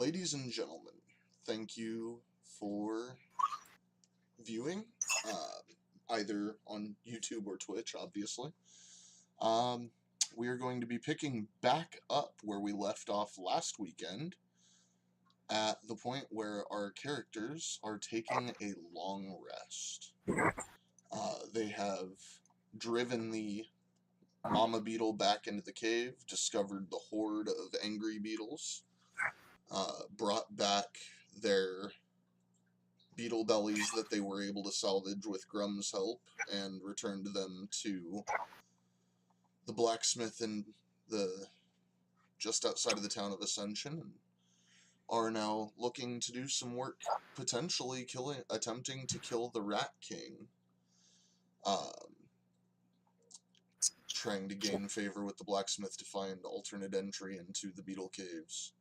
Ladies and gentlemen, thank you for viewing, either on YouTube or Twitch, obviously. We are going to be picking back up where we left off last weekend, at the point where our characters are taking a long rest. They have driven the mama beetle back into the cave, discovered the horde of angry beetles, brought back their beetle bellies that they were able to salvage with Grum's help, and returned them to the blacksmith in just outside of the town of Ascension, and are now looking to do some work, potentially attempting to kill the Rat King, trying to gain favor with the blacksmith to find alternate entry into the beetle caves.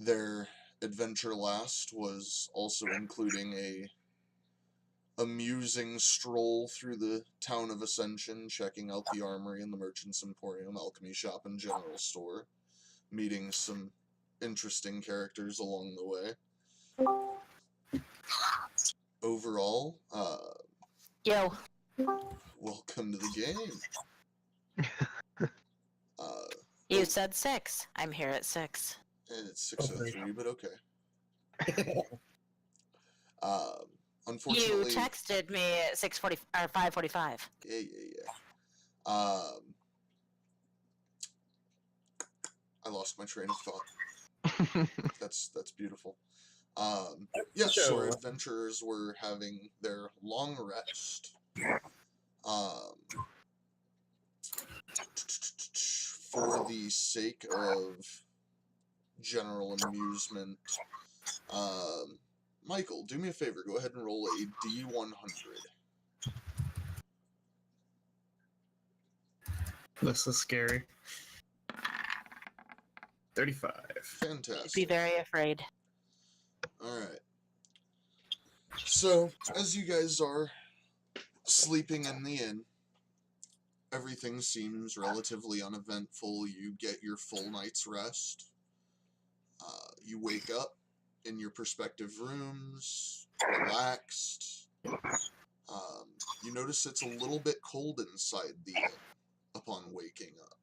Their adventure last was also including a amusing stroll through the town of Ascension, checking out the armory and the merchant's emporium, alchemy shop, and general store, meeting some interesting characters along the way. Overall, Yo. welcome to the game. You said 6. I'm here at 6. It's 6:03, but okay. Unfortunately, You texted me at 6:40 or 5:45. Yeah. I lost my train of thought. That's beautiful. Yes, so our adventurers were having their long rest. For the sake of general amusement, Michael, do me a favor. Go ahead and roll a D100. This is scary. 35. Fantastic. Be very afraid. Alright. So, as you guys are sleeping in the inn, everything seems relatively uneventful. You get your full night's rest. You wake up in your respective rooms, relaxed. You notice it's a little bit cold inside the inn upon waking up.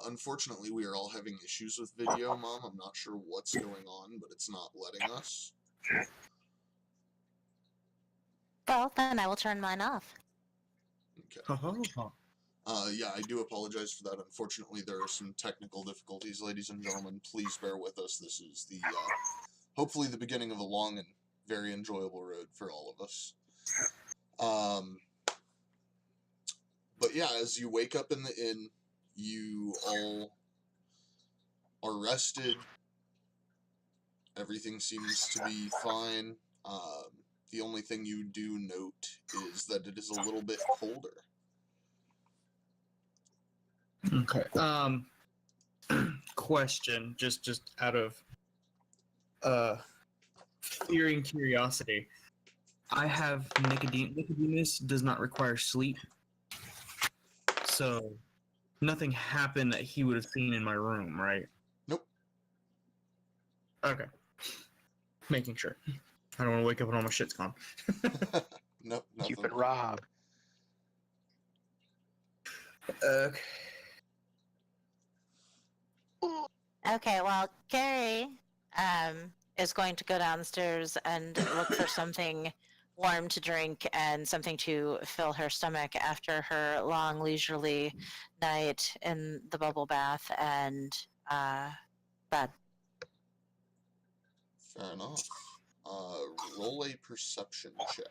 Unfortunately, we are all having issues with video, Mom. I'm not sure what's going on, but it's not letting us. Well, then I will turn mine off. Okay. Yeah, I do apologize for that. Unfortunately, there are some technical difficulties, ladies and gentlemen. Please bear with us. This is the, hopefully the beginning of a long and very enjoyable road for all of us. But yeah, as you wake up in the inn, you all are rested. Everything seems to be fine. The only thing you do note is that it is a little bit colder. Okay. Question, just out of fear and curiosity. I have Nicodemus does not require sleep, so nothing happened that he would have seen in my room, right? Nope. Okay. Making sure. I don't want to wake up and all my shit's gone. Nope, nothing. Keep it Rob. Okay. Okay, well, Carrie is going to go downstairs and look for something warm to drink and something to fill her stomach after her long, leisurely night in the bubble bath and bed. Fair enough. Roll a perception check.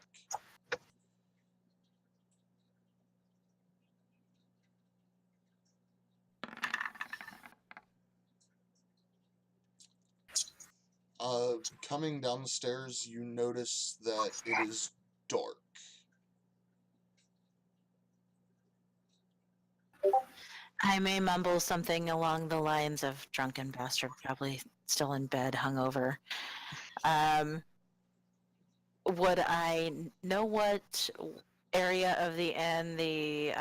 Coming down the stairs, you notice that it is dark. I may mumble something along the lines of drunken bastard, probably still in bed, hungover. Would I know what area of the inn the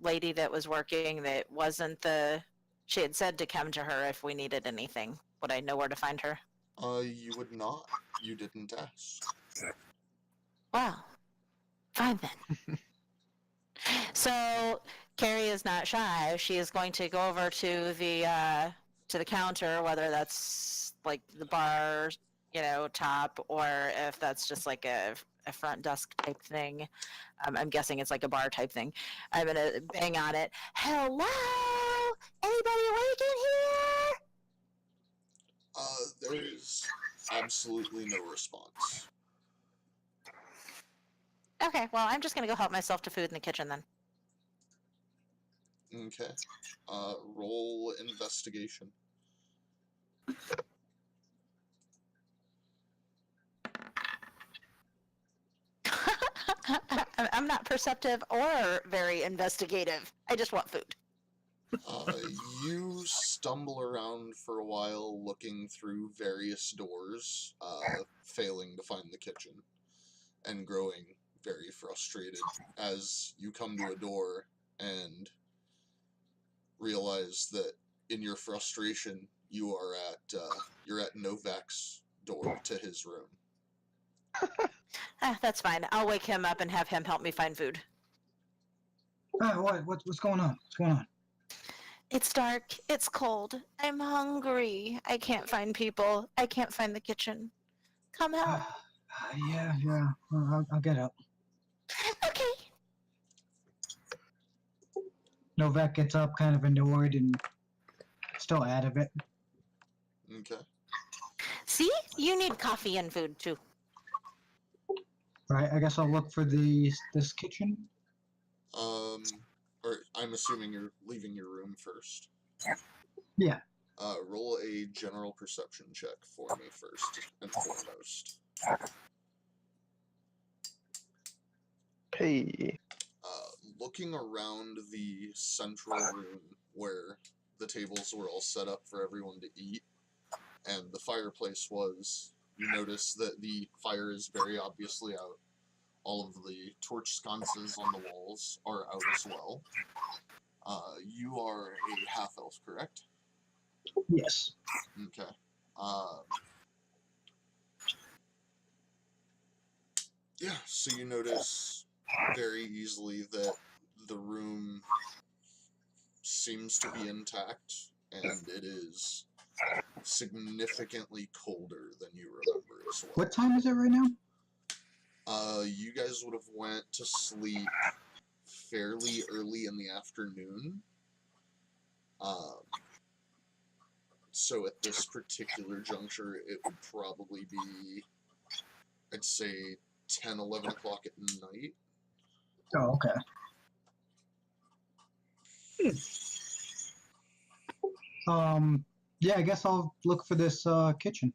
lady that was working that wasn't the? She had said to come to her if we needed anything. Would I know where to find her? You would not. You didn't ask. Well, fine then. So Carrie is not shy. She is going to go over to the counter, whether that's like the bar, top, or if that's just like a front desk type thing. I'm guessing it's like a bar type thing. I'm gonna bang on it. Hello, anybody awake in There is absolutely no response. here? Okay, well, I'm just gonna go help myself to food in the kitchen then. Okay. Roll investigation. I'm not perceptive or very investigative. I just want food. You stumble around for a while looking through various doors, failing to find the kitchen, and growing very frustrated as you come to a door and realize that in your frustration you are you're at Novak's door to his room. That's fine. I'll wake him up and have him help me find food. What's going on? What's going on? It's dark. It's cold. I'm hungry. I can't find people. I can't find the kitchen. Come help. Yeah. I'll get up. Okay. Novak gets up, kind of annoyed and still out of it. Okay. See? You need coffee and food too. Right. I guess I'll look for this kitchen. Or I'm assuming you're leaving your room first. Yeah. Roll a general perception check for me first and foremost. Hey. Looking around the central room where the tables were all set up for everyone to eat, and the fireplace was, you notice that the fire is very obviously out. All of the torch sconces on the walls are out as well. You are a half-elf, correct? Yes. Okay. Yeah, so you notice very easily that the room seems to be intact, and it is significantly colder than you remember as well. What time is it right now? You guys would have went to sleep fairly early in the afternoon. So at this particular juncture, it would probably be, I'd say, 10, 11 o'clock at night. Oh, okay. Yeah, I guess I'll look for this kitchen.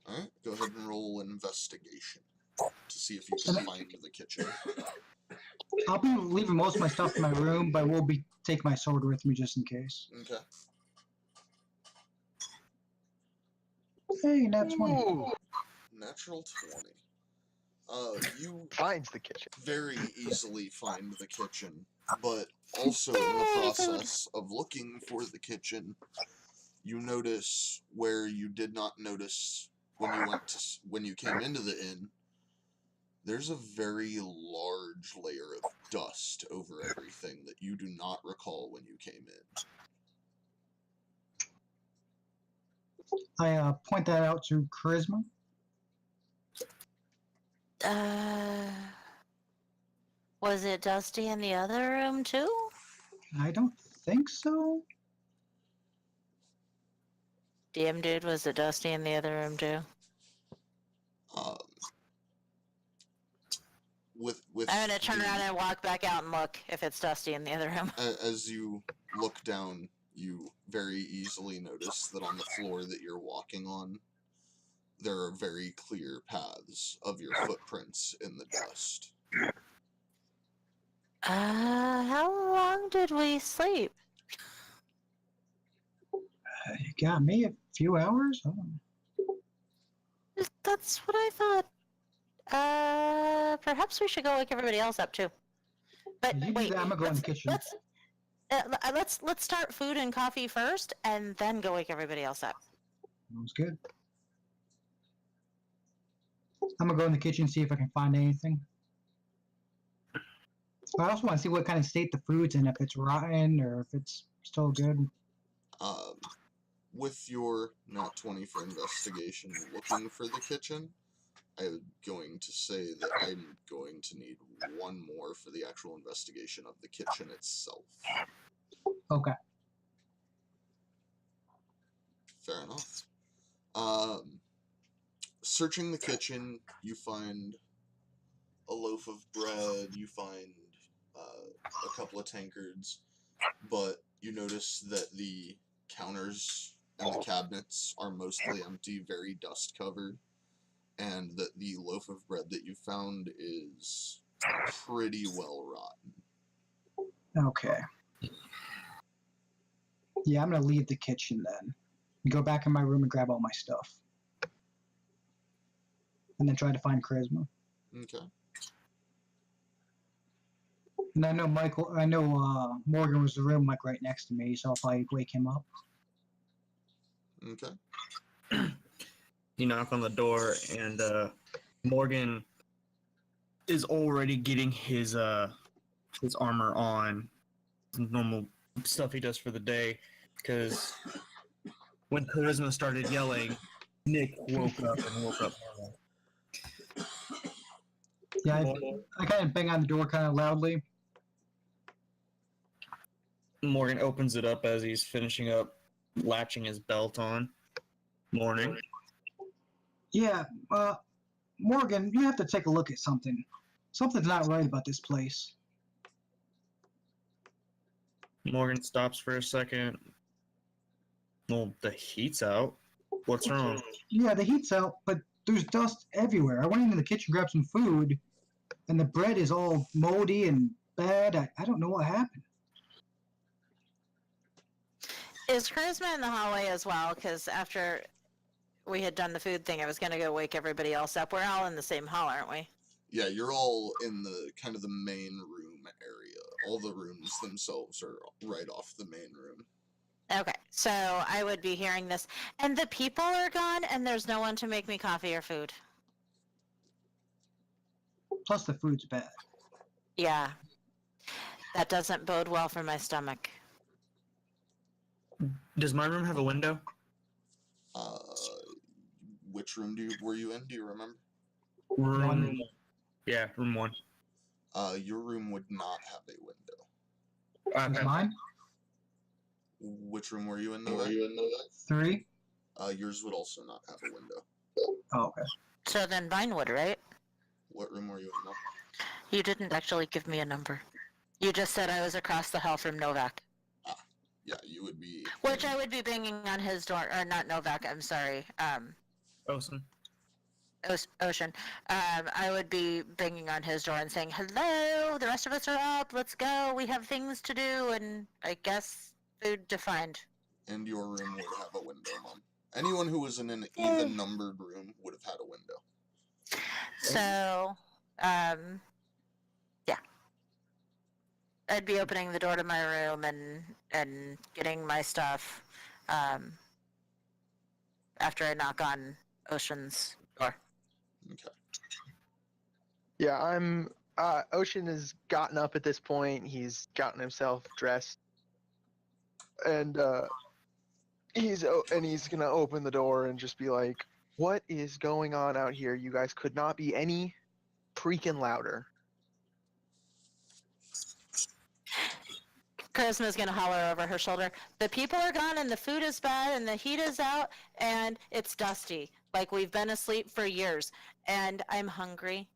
Alright, go ahead and roll investigation to see if you can find the kitchen. I'll be leaving most of my stuff in my room, but I will take my sword with me just in case. Okay. Hey, that's 20. Ooh, Natural 20. You finds the kitchen. very easily find the kitchen, but also in the process of looking for the kitchen, you notice where you did not notice when you came into the inn. There's a very large layer of dust over everything that you do not recall when you came in. I point that out to Charisma. Was it dusty in the other room too? I don't think so. DM dude, was it dusty in the other room too? Um, with I'm gonna turn around and walk back out and look if it's dusty in the other room. As you look down, you very easily notice that on the floor that you're walking on, there are very clear paths of your footprints in the dust. How long did we sleep? You got me a few hours. Oh. That's what I thought. perhaps we should go wake everybody else up too. But You do wait, that, I'm gonna go in the kitchen. let's start food and coffee first, and then go wake everybody else up. Sounds good. I'm gonna go in the kitchen and see if I can find anything. I also want to see what kind of state the food's in, if it's rotten or if it's still good. With your not 20 for investigation looking for the kitchen, I'm going to say that I'm going to need one more for the actual investigation of the kitchen itself. Okay. Fair enough. Searching the kitchen, you find a loaf of bread, you find a couple of tankards, but you notice that the counters and the cabinets are mostly empty, very dust covered, and that the loaf of bread that you found is pretty well rotten. Okay. Yeah, I'm gonna leave the kitchen then. Go back in my room and grab all my stuff. And then try to find Charisma. Okay. And I know Morgan was the room like right next to me, so I'll probably wake him up. Okay. You knock on the door, and Morgan is already getting his armor on, normal stuff he does for the day. Because when Charisma started yelling, Nick woke up and woke up normal. Yeah, I kind of bang on the door kind of loudly. Morgan opens it up as he's finishing up latching his belt on. Morning. Yeah, Morgan, you have to take a look at something. Something's not right about this place. Morgan stops for a second. Well, the heat's out. What's wrong? Yeah, the heat's out, but there's dust everywhere. I went into the kitchen to grab some food, and the bread is all moldy and bad. I don't know what happened. Is Charisma in the hallway as well? Because after we had done the food thing, I was going to go wake everybody else up. We're all in the same hall, aren't we? Yeah, you're all in the kind of the main room area. All the rooms themselves are right off the main room. Okay, so I would be hearing this. And the people are gone, and there's no one to make me coffee or food. Plus, the food's bad. Yeah. That doesn't bode well for my stomach. Does my room have a window? Which room were you in? Do you remember? Room. Yeah, room 1. Your room would not have a window. Is mine? Which room were you in, though? 3? Yours would also not have a window. Oh, okay. So then mine would, right? What room were you in, though? You didn't actually give me a number. You just said I was across the hall from Novak. Yeah, you would be... Which I would be banging on his door, or not Novak, I'm sorry. Ocean. Ocean. I would be banging on his door and saying, hello, the rest of us are up, let's go, we have things to do, and I guess food to find. And your room would have a window, Mom. Anyone who was in an even-numbered room would have had a window. So, yeah. I'd be opening the door to my room and getting my stuff after I knock on Ocean's door. Okay. Yeah, Ocean has gotten up at this point. He's gotten himself dressed, and he's gonna open the door and just be like, "What is going on out here? You guys could not be any freaking louder." Charisma's gonna holler over her shoulder, the people are gone and the food is bad and the heat is out and it's dusty. Like we've been asleep for years and I'm hungry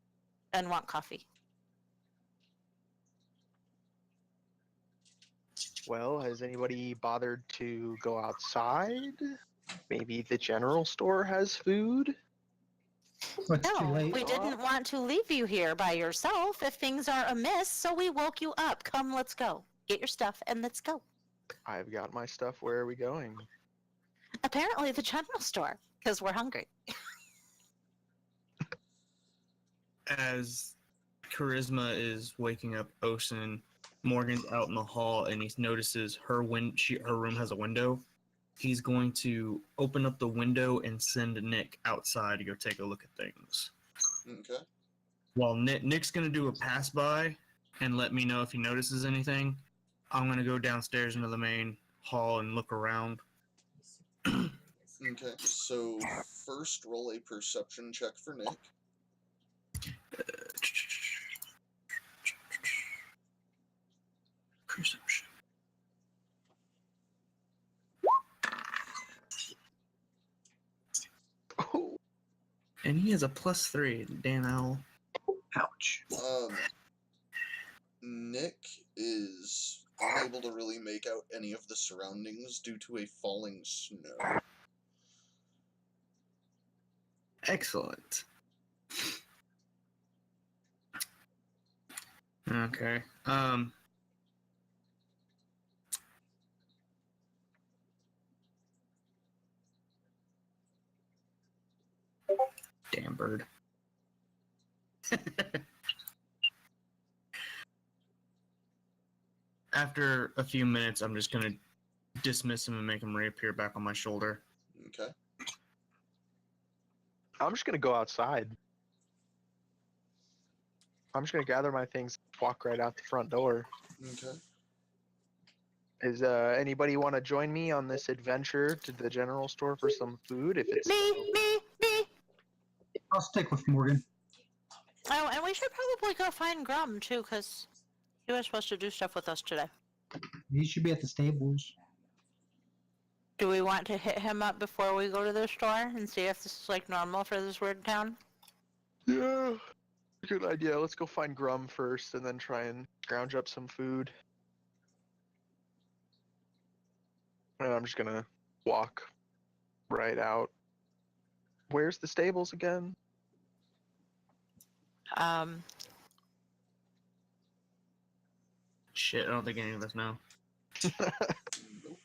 and want coffee. Well, has anybody bothered to go outside? Maybe the general store has food? It's too No, late. we didn't want to leave you here by yourself if things are amiss, so we woke you up. Come, let's go. Get your stuff and let's go. I've got my stuff. Where are we going? Apparently the general store, because we're hungry. As Charisma is waking up Ocean. Morgan's out in the hall, and he notices her room has a window. He's going to open up the window and send Nick outside to go take a look at things. Okay. While Nick's going to do a pass by and let me know if he notices anything, I'm going to go downstairs into the main hall and look around. Okay. So first, roll a perception check for Nick. Perception. Oh, And he has a +3. Damn owl. Ouch. Nick is unable to really make out any of the surroundings due to a falling snow. Excellent. Okay. Damn bird. After a few minutes, I'm just gonna dismiss him and make him reappear back on my shoulder. Okay. I'm just gonna go outside. I'm just gonna gather my things, walk right out the front door. Okay. Is anybody want to join me on this adventure to the general store for some food? If it's Me. I'll stick with Morgan. Oh, and we should probably go find Grum too, because he was supposed to do stuff with us today. He should be at the stables. Do we want to hit him up before we go to the store and see if this is like normal for this weird town? yeah, good idea. Let's go find Grum first, and then try and scrounge up some food. And I'm just gonna walk right out. Where's the stables again? Shit, I don't think any of us know. Nope.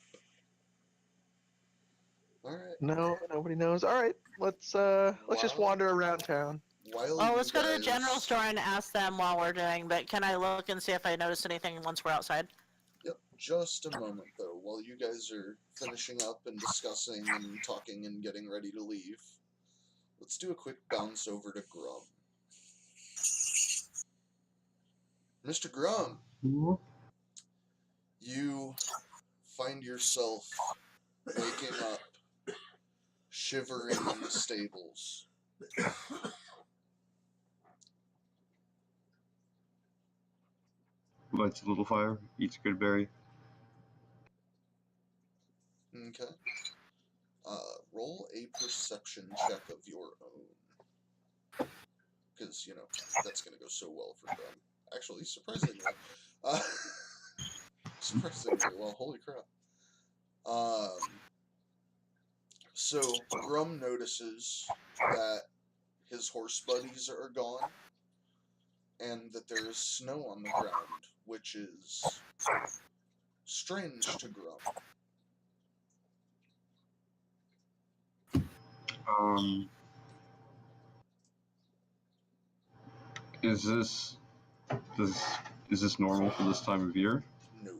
All right. No, nobody knows. All right, let's just Wow. wander around town. While Oh, you let's go to the general guys- store and ask them while we're doing, but can I look and see if I notice anything once we're outside? Yep. Just a moment though, while you guys are finishing up and discussing and talking and getting ready to leave, let's do a quick bounce over to Grum. Mr. Grum, Ooh. you find yourself waking up, shivering in the stables. Lights a little fire, eats a good berry. Okay. Roll a perception check of your own. Because, you know, that's going to go so well for Grum. Actually, surprisingly. Uh, surprisingly well, holy crap. So, Grum notices that his horse buddies are gone, and that there is snow on the ground, which is strange to Grum. Is this normal for this time of year? No.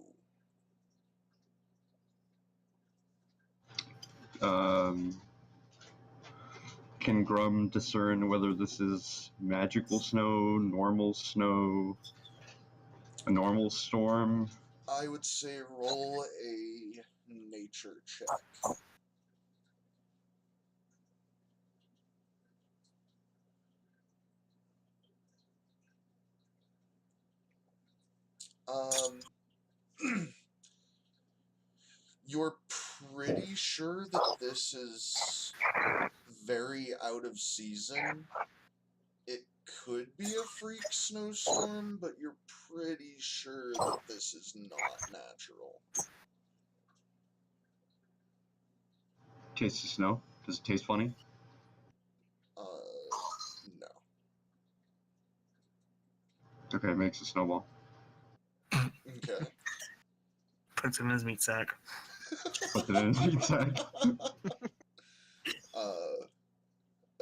Can Grum discern whether this is magical snow, a normal storm? I would say roll a nature check. You're pretty sure that this is very out of season. It could be a freak snowstorm, but you're pretty sure that this is not natural. Taste the snow? Does it taste funny? No. Okay, it makes a snowball. Okay. Puts him in his meat sack. Put it in his meat sack.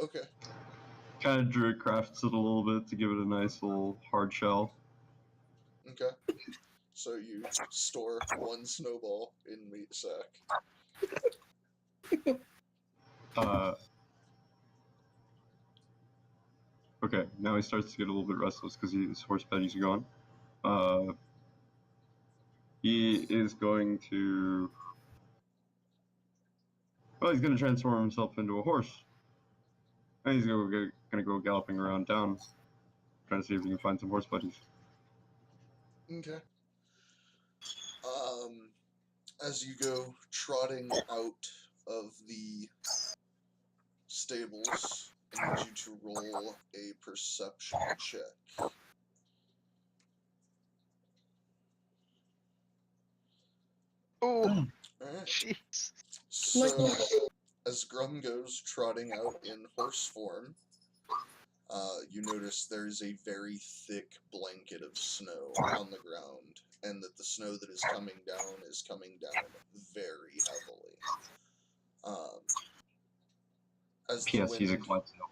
Okay. Kind of druid crafts it a little bit to give it a nice little hard shell. Okay. So you store one snowball in meat sack. Okay, now he starts to get a little bit restless because his horse pennies are gone. He is going to. Well, he's going to transform himself into a horse. And he's going to go galloping around town, trying to see if he can find some horse buddies. Okay. As you go trotting out of the stables, I need you to roll a perception check. Oh, Alright. jeez. So, as Grum goes trotting out in horse form, you notice there's a very thick blanket of snow on the ground, and that the snow that is coming down very heavily. As the P.S. He's a wind Clydesdale.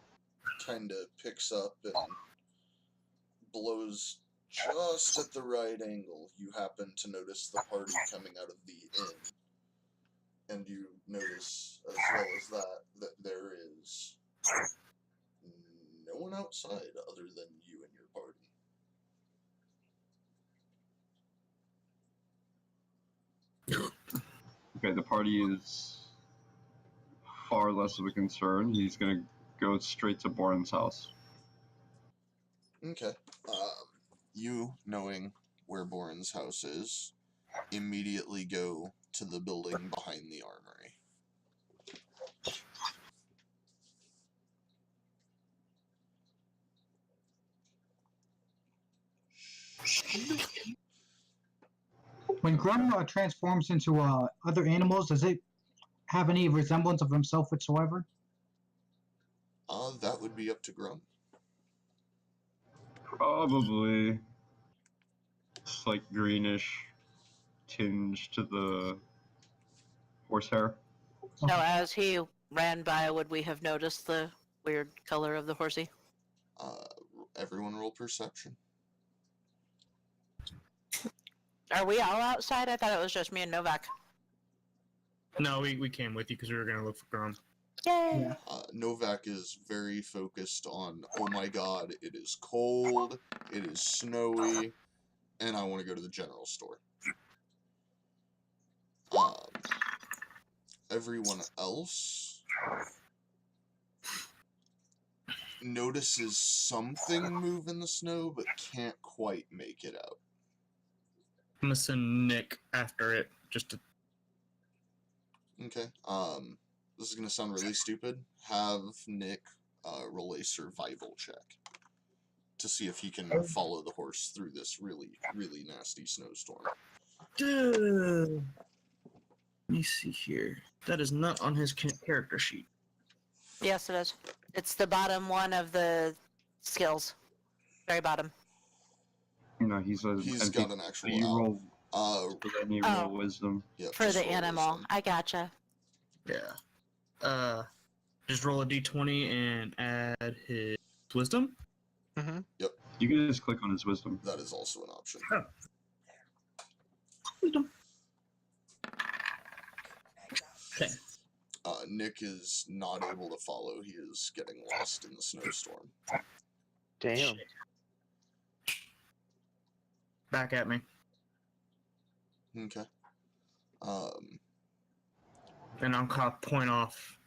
kind of picks up and blows just at the right angle, you happen to notice the party coming out of the inn. And you notice, as well as that there is no one outside other than you and your party. Okay, the party is far less of a concern. He's going to go straight to Boren's house. Okay. You, knowing where Boren's house is, immediately go to the building behind the armory. When Grum transforms into other animals, does it have any resemblance of himself whatsoever? That would be up to Grum. Probably slight greenish tinge to the horsehair. So as he ran by, would we have noticed the weird color of the horsey? Everyone roll perception. Are we all outside? I thought it was just me and Novak. No, we came with you because we were gonna look for Grom. Yay! Yeah. Novak is very focused on, oh my god, it is cold, it is snowy, and I want to go to the general store. Everyone else notices something move in the snow, but can't quite make it out. I'm gonna send Nick after it just to. Okay. This is gonna sound really stupid. Have Nick roll a survival check to see if he can follow the horse through this really, really nasty snowstorm. Let me see here. That is not on his character sheet. Yes, it is. It's the bottom one of the skills. Very bottom. No, he's a. He's got an actual You roll. Then you Oh. roll wisdom. Yep, For just the roll animal. wisdom. I gotcha. Yeah. Just roll a d20 and add his wisdom. Mm-hmm. You can just click on his wisdom. That is also an option. Oh. Wisdom. Okay. Nick is not able to follow. He is getting lost in the snowstorm. Damn. Back at me. Okay. And I'll kind of point off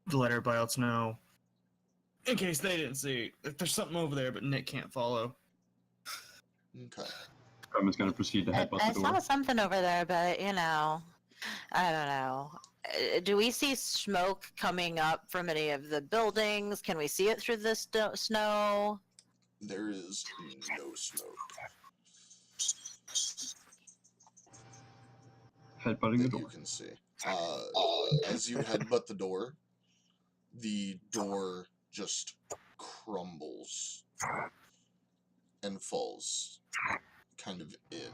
to let everybody else know, in case they didn't see, if there's something over there, but Nick can't follow. Okay. Grum is going to proceed to headbutt I the saw door. something over there, but I don't know. Do we see smoke coming up from any of the buildings? Can we see it through the snow? There is no smoke Headbutting the that door. you can see. As you headbutt the door just crumbles and falls kind of in.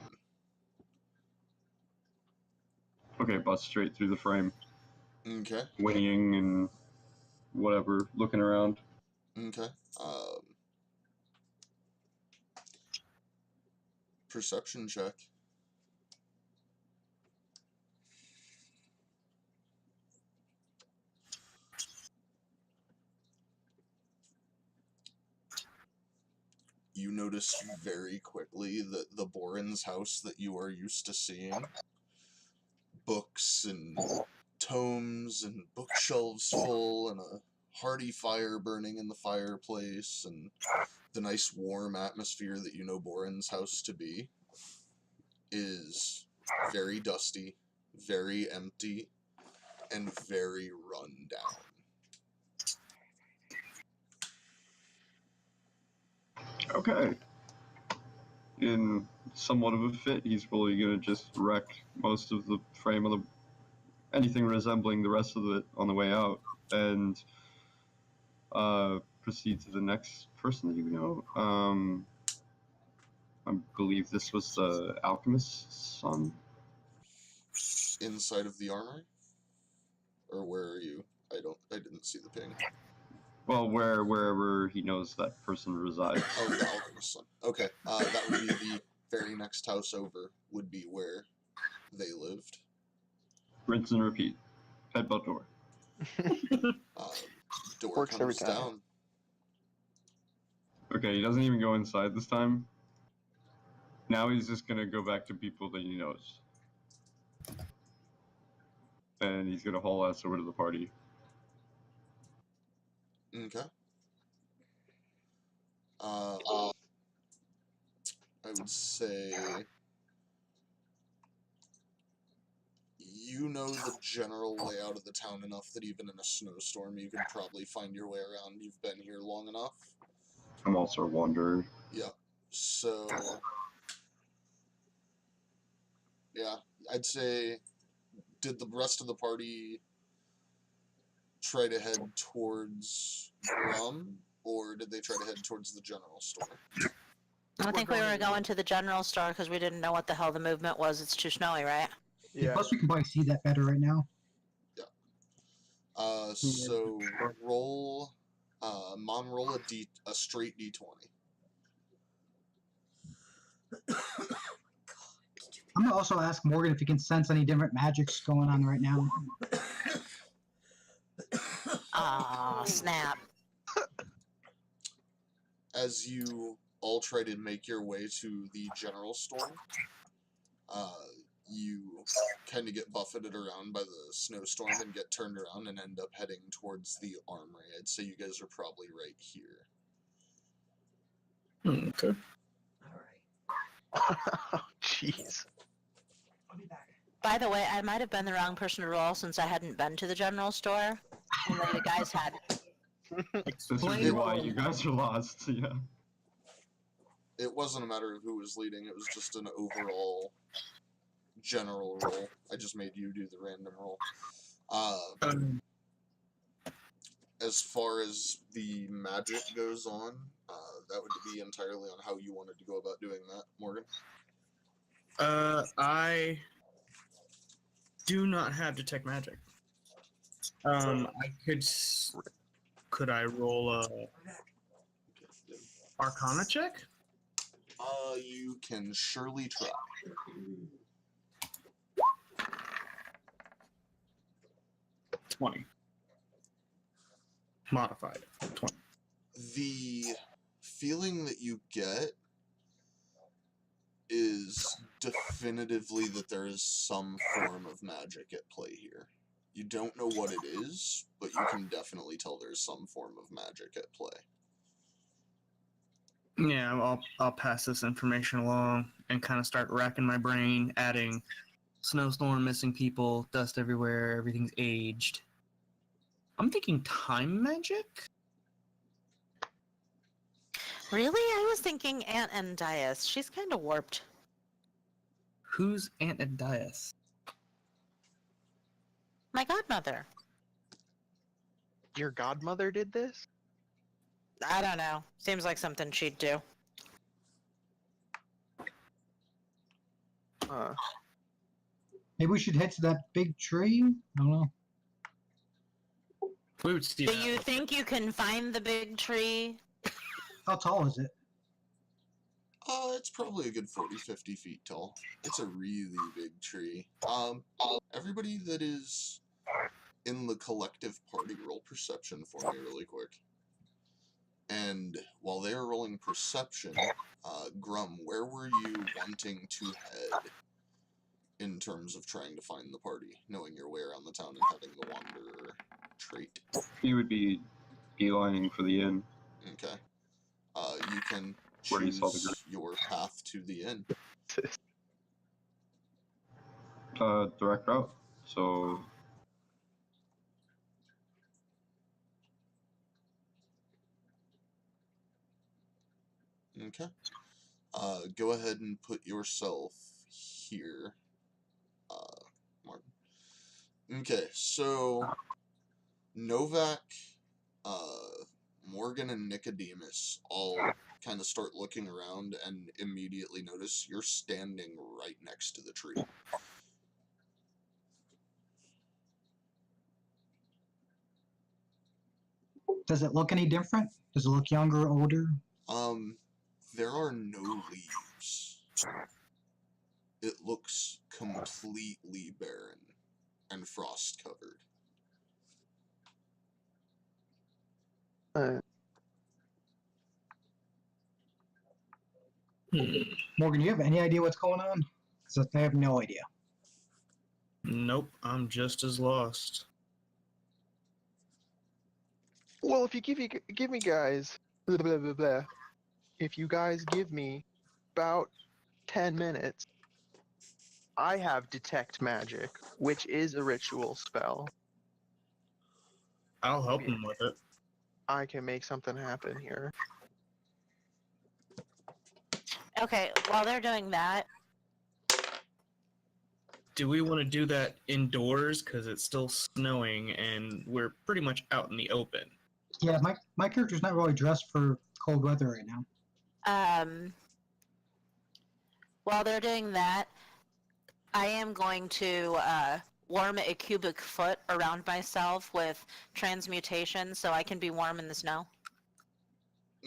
Okay, bust straight through the frame, Okay. whinnying and whatever, looking around. Okay. Perception check. You notice very quickly that the Boren's house that you are used to seeing, books and tomes and bookshelves full, and a hearty fire burning in the fireplace, and the nice warm atmosphere that you know Boren's house to be, is very dusty, very empty, and very run down. Okay. In somewhat of a fit, he's probably gonna just wreck most of the frame of the anything resembling the rest of it on the way out, and proceed to the next person that you know. I believe this was the alchemist's son. Inside of the armory? Or where are you? I didn't see the ping. Well, wherever he knows that person resides. Oh, the alchemist son. Okay, that would be the very next house over, would be where they lived. Rinse and repeat. Headbutt door. Door Works every comes time. down. Okay, he doesn't even go inside this time. Now he's just gonna go back to people that he knows. And he's gonna haul ass over to the party. Okay. I would say you know the general layout of the town enough that even in a snowstorm you can probably find your way around. You've been here long enough. I'm also a wanderer. Yeah. So, yeah, I'd say, did the rest of the party try to head towards Rum, or did they try to head towards the general store? I think we were going to the general store because we didn't know what the hell the movement was. It's too snowy, right? Yeah. Plus, we can probably see that better right now. So roll, Mom, roll a straight D20. I'm gonna also ask Morgan if he can sense any different magics going on right now. Aw, snap. As you all try to make your way to the general store, you kind of get buffeted around by the snowstorm and get turned around and end up heading towards the armory. I'd say you guys are probably right here. Okay. Oh, jeez. By the way, I might have been the wrong person to roll since I hadn't been to the general store. Only the guys had. This would be why you guys are lost, yeah. It wasn't a matter of who was leading, it was just an overall general roll. I just made you do the random roll. As far as the magic goes on, that would be entirely on how you wanted to go about doing that, Morgan. I do not have detect magic. Could I roll a Arcana check? You can surely try. Modified 20. The feeling that you get is definitively that there is some form of magic at play here. You don't know what it is, but you can definitely tell there's some form of magic at play. Yeah, I'll pass this information along and kind of start racking my brain, adding snowstorm, missing people, dust everywhere, everything's aged. I'm thinking time magic? Really? I was thinking Aunt Andias. She's kind of warped. Who's Aunt Andias? My godmother. Your godmother did this? I don't know. Seems like something she'd do. Maybe we should head to that big tree? I don't know. We would see Do that. you think you can find the big tree? How tall is it? It's probably a good 40, 50 feet tall. It's a really big tree. Everybody that is in the collective party, roll perception for me really quick. And while they're rolling perception, Grum, where were you wanting to head in terms of trying to find the party, knowing your way around the town and having the wanderer trait? He would be beelining for the inn. Okay. You can Where you saw the choose your path to the inn. Direct route. So Okay. Go ahead and put yourself here, Martin. Okay, so Novak, Morgan, and Nicodemus all kind of start looking around and immediately notice you're standing right next to the tree. Does it look any different? Does it look younger, older? There are no leaves. It looks completely barren and frost covered. Morgan, do you have any idea what's going on? Because I have no idea. Nope, I'm just as lost. Well, if you give me guys, blah, blah, blah, blah. If you guys give me about 10 minutes, I have detect magic, which is a ritual spell. I'll help him with it. I can make something happen here. Okay, while they're doing that, Do we want to do that indoors? Because it's still snowing and we're pretty much out in the open. Yeah, my character's not really dressed for cold weather right now. while they're doing that, I am going to warm a cubic foot around myself with transmutation so I can be warm in the snow.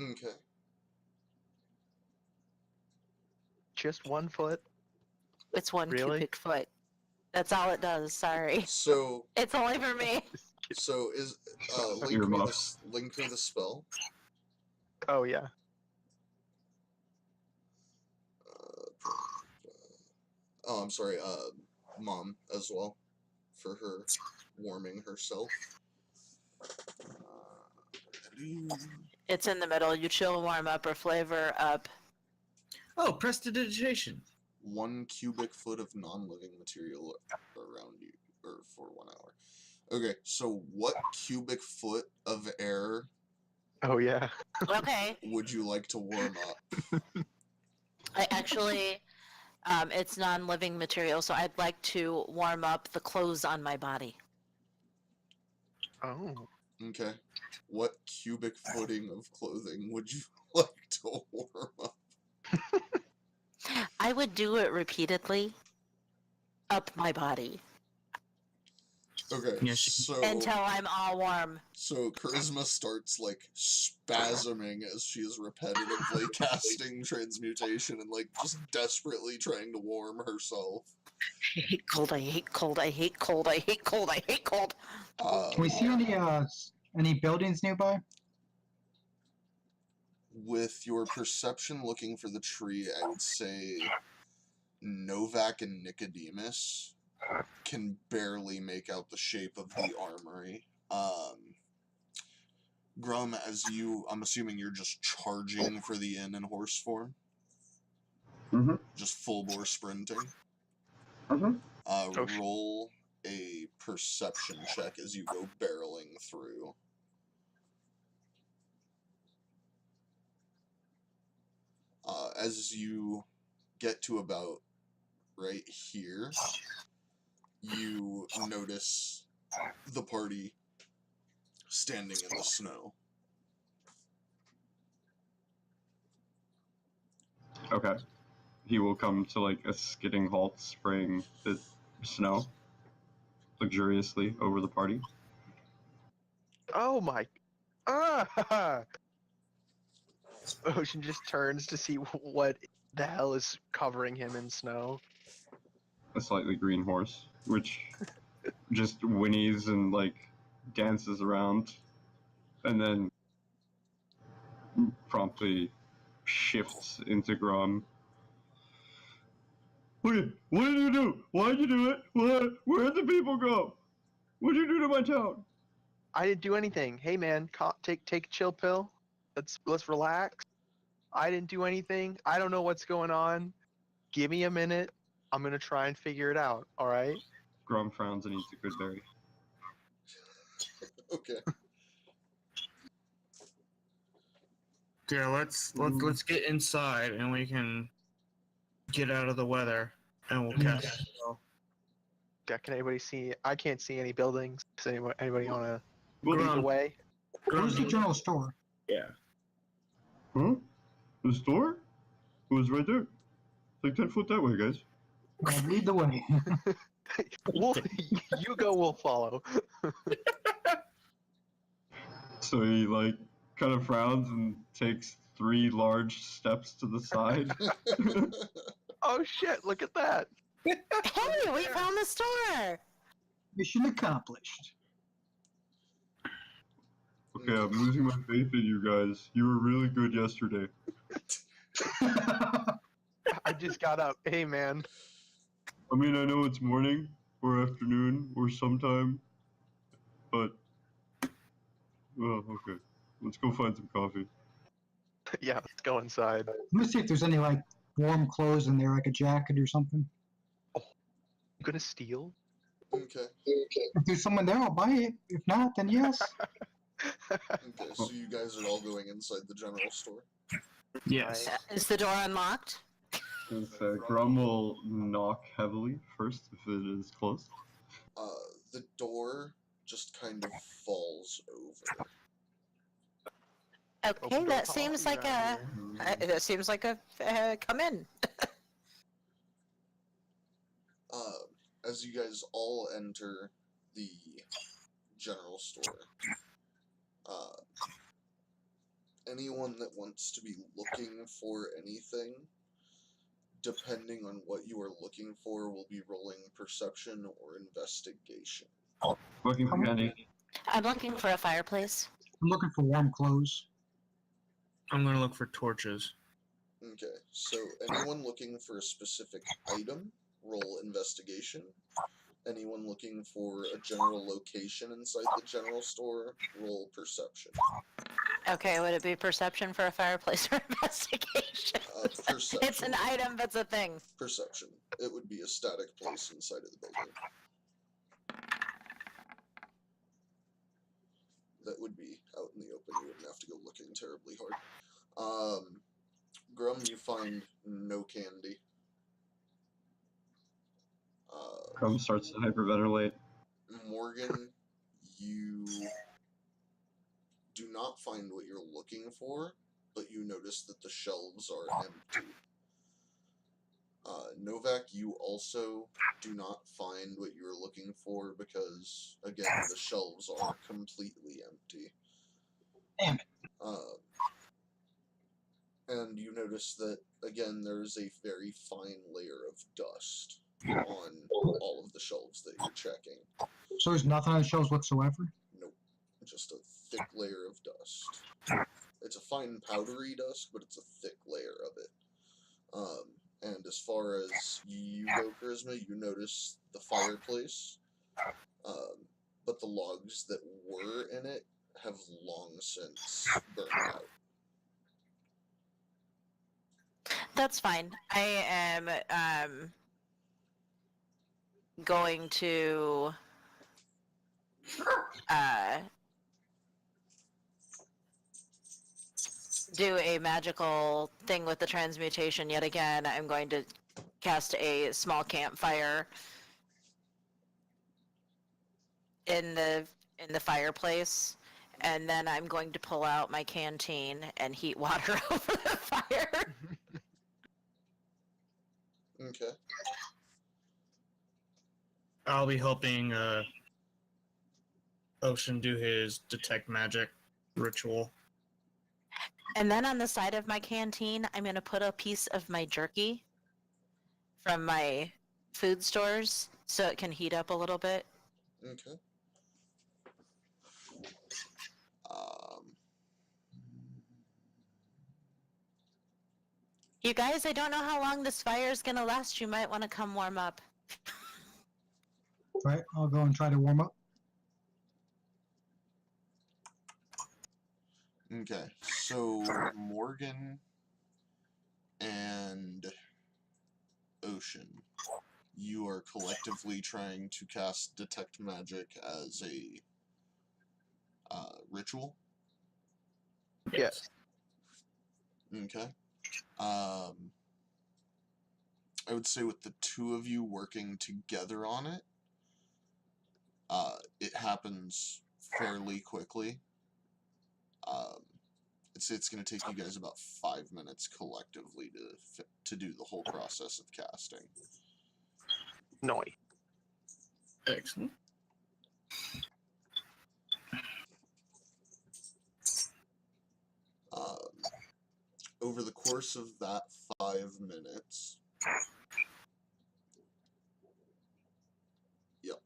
Okay. Just 1 foot. It's 1 Really? cubic foot. That's all it does, sorry. So, It's only for me. is link Your me muff. the spell. Oh yeah. Oh, I'm sorry. Mom as well, for her warming herself. It's in the middle. You chill, warm up, or flavor up. Oh, prestidigitation. 1 cubic foot of non-living material around you, or for 1 hour. Okay, so what cubic foot of air Oh yeah. Okay. would you like to warm up? I actually, it's non-living material, so I'd like to warm up the clothes on my body. Oh. Okay. What cubic footing of clothing would you like to warm up? I would do it repeatedly up my body Okay, Yeah, she- so until I'm all warm. so Charisma starts like spasming as she is repetitively casting transmutation and like just desperately trying to warm herself. I hate cold, I hate cold, I hate cold, I hate cold, I hate cold. Can we see any buildings nearby? With your perception looking for the tree, I would say Novak and Nicodemus can barely make out the shape of the armory. Grum, I'm assuming you're just charging for the inn in horse form? Mhm. Just full bore sprinting? Mhm. Shit. Roll a perception check as you go barreling through. As you get to about right here, you notice the party standing in the snow. Okay. He will come to like a skidding halt, spraying the snow luxuriously over the party. Oh my. Ah! Ocean just turns to see what the hell is covering him in snow. A slightly green horse, which just whinnies and like dances around, and then promptly shifts into Grom. What did you do? Why'd you do it? What? Where'd the people go? What'd you do to my town? I didn't do anything. Hey man, take a chill pill. Let's relax. I didn't do anything. I don't know what's going on. Give me a minute. I'm gonna try and figure it out. All right. Grom frowns and eats a good berry. Okay. Yeah, let's get inside and we can get out of the weather and we'll cast a spell. Yeah, can anybody see? I can't see any buildings. Does anybody want to Well, lead the Grom, way? Where's the general store? Yeah. huh? The store? It was right there. It's like 10 foot that way, guys. Lead the way. We'll, you go. We'll follow. So he like kind of frowns and takes 3 large steps to the side. Oh shit! Look at that. Hey, we found the store. Mission accomplished. Okay, I'm losing my faith in you guys. You were really good yesterday. I just got up. Hey man. I mean, I know it's morning or afternoon or sometime, but well, okay. Let's go find some coffee. Yeah, let's go inside. I'm gonna see if there's any like warm clothes in there, like a jacket or something. You gonna steal? Okay. If there's someone there, I'll buy it. If not, then yes. Okay. So you guys are all going inside the general store. Yes. Is the door unlocked? Grum will knock heavily first if it is closed. The door just kind of falls over. Okay, Open door that seems policy like a. around here. That seems like a. Come in. As you guys all enter the general store, anyone that wants to be looking for anything, depending on what you are looking for, will be rolling perception or investigation. Looking for candy. I'm looking for a fireplace. I'm looking for warm clothes. I'm gonna look for torches. Okay, so anyone looking for a specific item, roll investigation. Anyone looking for a general location inside the general store, roll perception. Okay, would it be perception for a fireplace or investigation? Perception. It's an item, but it's a thing. Perception. It would be a static place inside of the building. That would be out in the open. You wouldn't have to go looking terribly hard. Grum, you find no candy. Grum starts to hyperventilate. Morgan, you do not find what you're looking for, but you notice that the shelves are empty. Novak, you also do not find what you're looking for because, again, the shelves are completely empty. Damn it. And you notice that, again, there's a very fine layer of dust on all of the shelves that you're checking. So there's nothing on the shelves whatsoever? Nope. Just a thick layer of dust. It's a fine powdery dust, but it's a thick layer of it. And as far as you go, Charisma, you notice the fireplace, but the logs that were in it have long since burned out. That's fine. I am going to do a magical thing with the transmutation yet again. I'm going to cast a small campfire in the fireplace, and then I'm going to pull out my canteen and heat water over the fire. Okay. I'll be helping Ocean do his detect magic ritual. And then on the side of my canteen, I'm going to put a piece of my jerky from my food stores so it can heat up a little bit. Okay. Um, You guys, I don't know how long this fire is going to last. You might want to come warm up. Right, I'll go and try to warm up. okay. So Morgan and Ocean, you are collectively trying to cast Detect Magic as a ritual. Yes. Okay. I would say with the two of you working together on it, it happens fairly quickly. It's going to take you guys about 5 minutes collectively to do the whole process of casting. Noi. Excellent. Over the course of that 5 minutes, yep.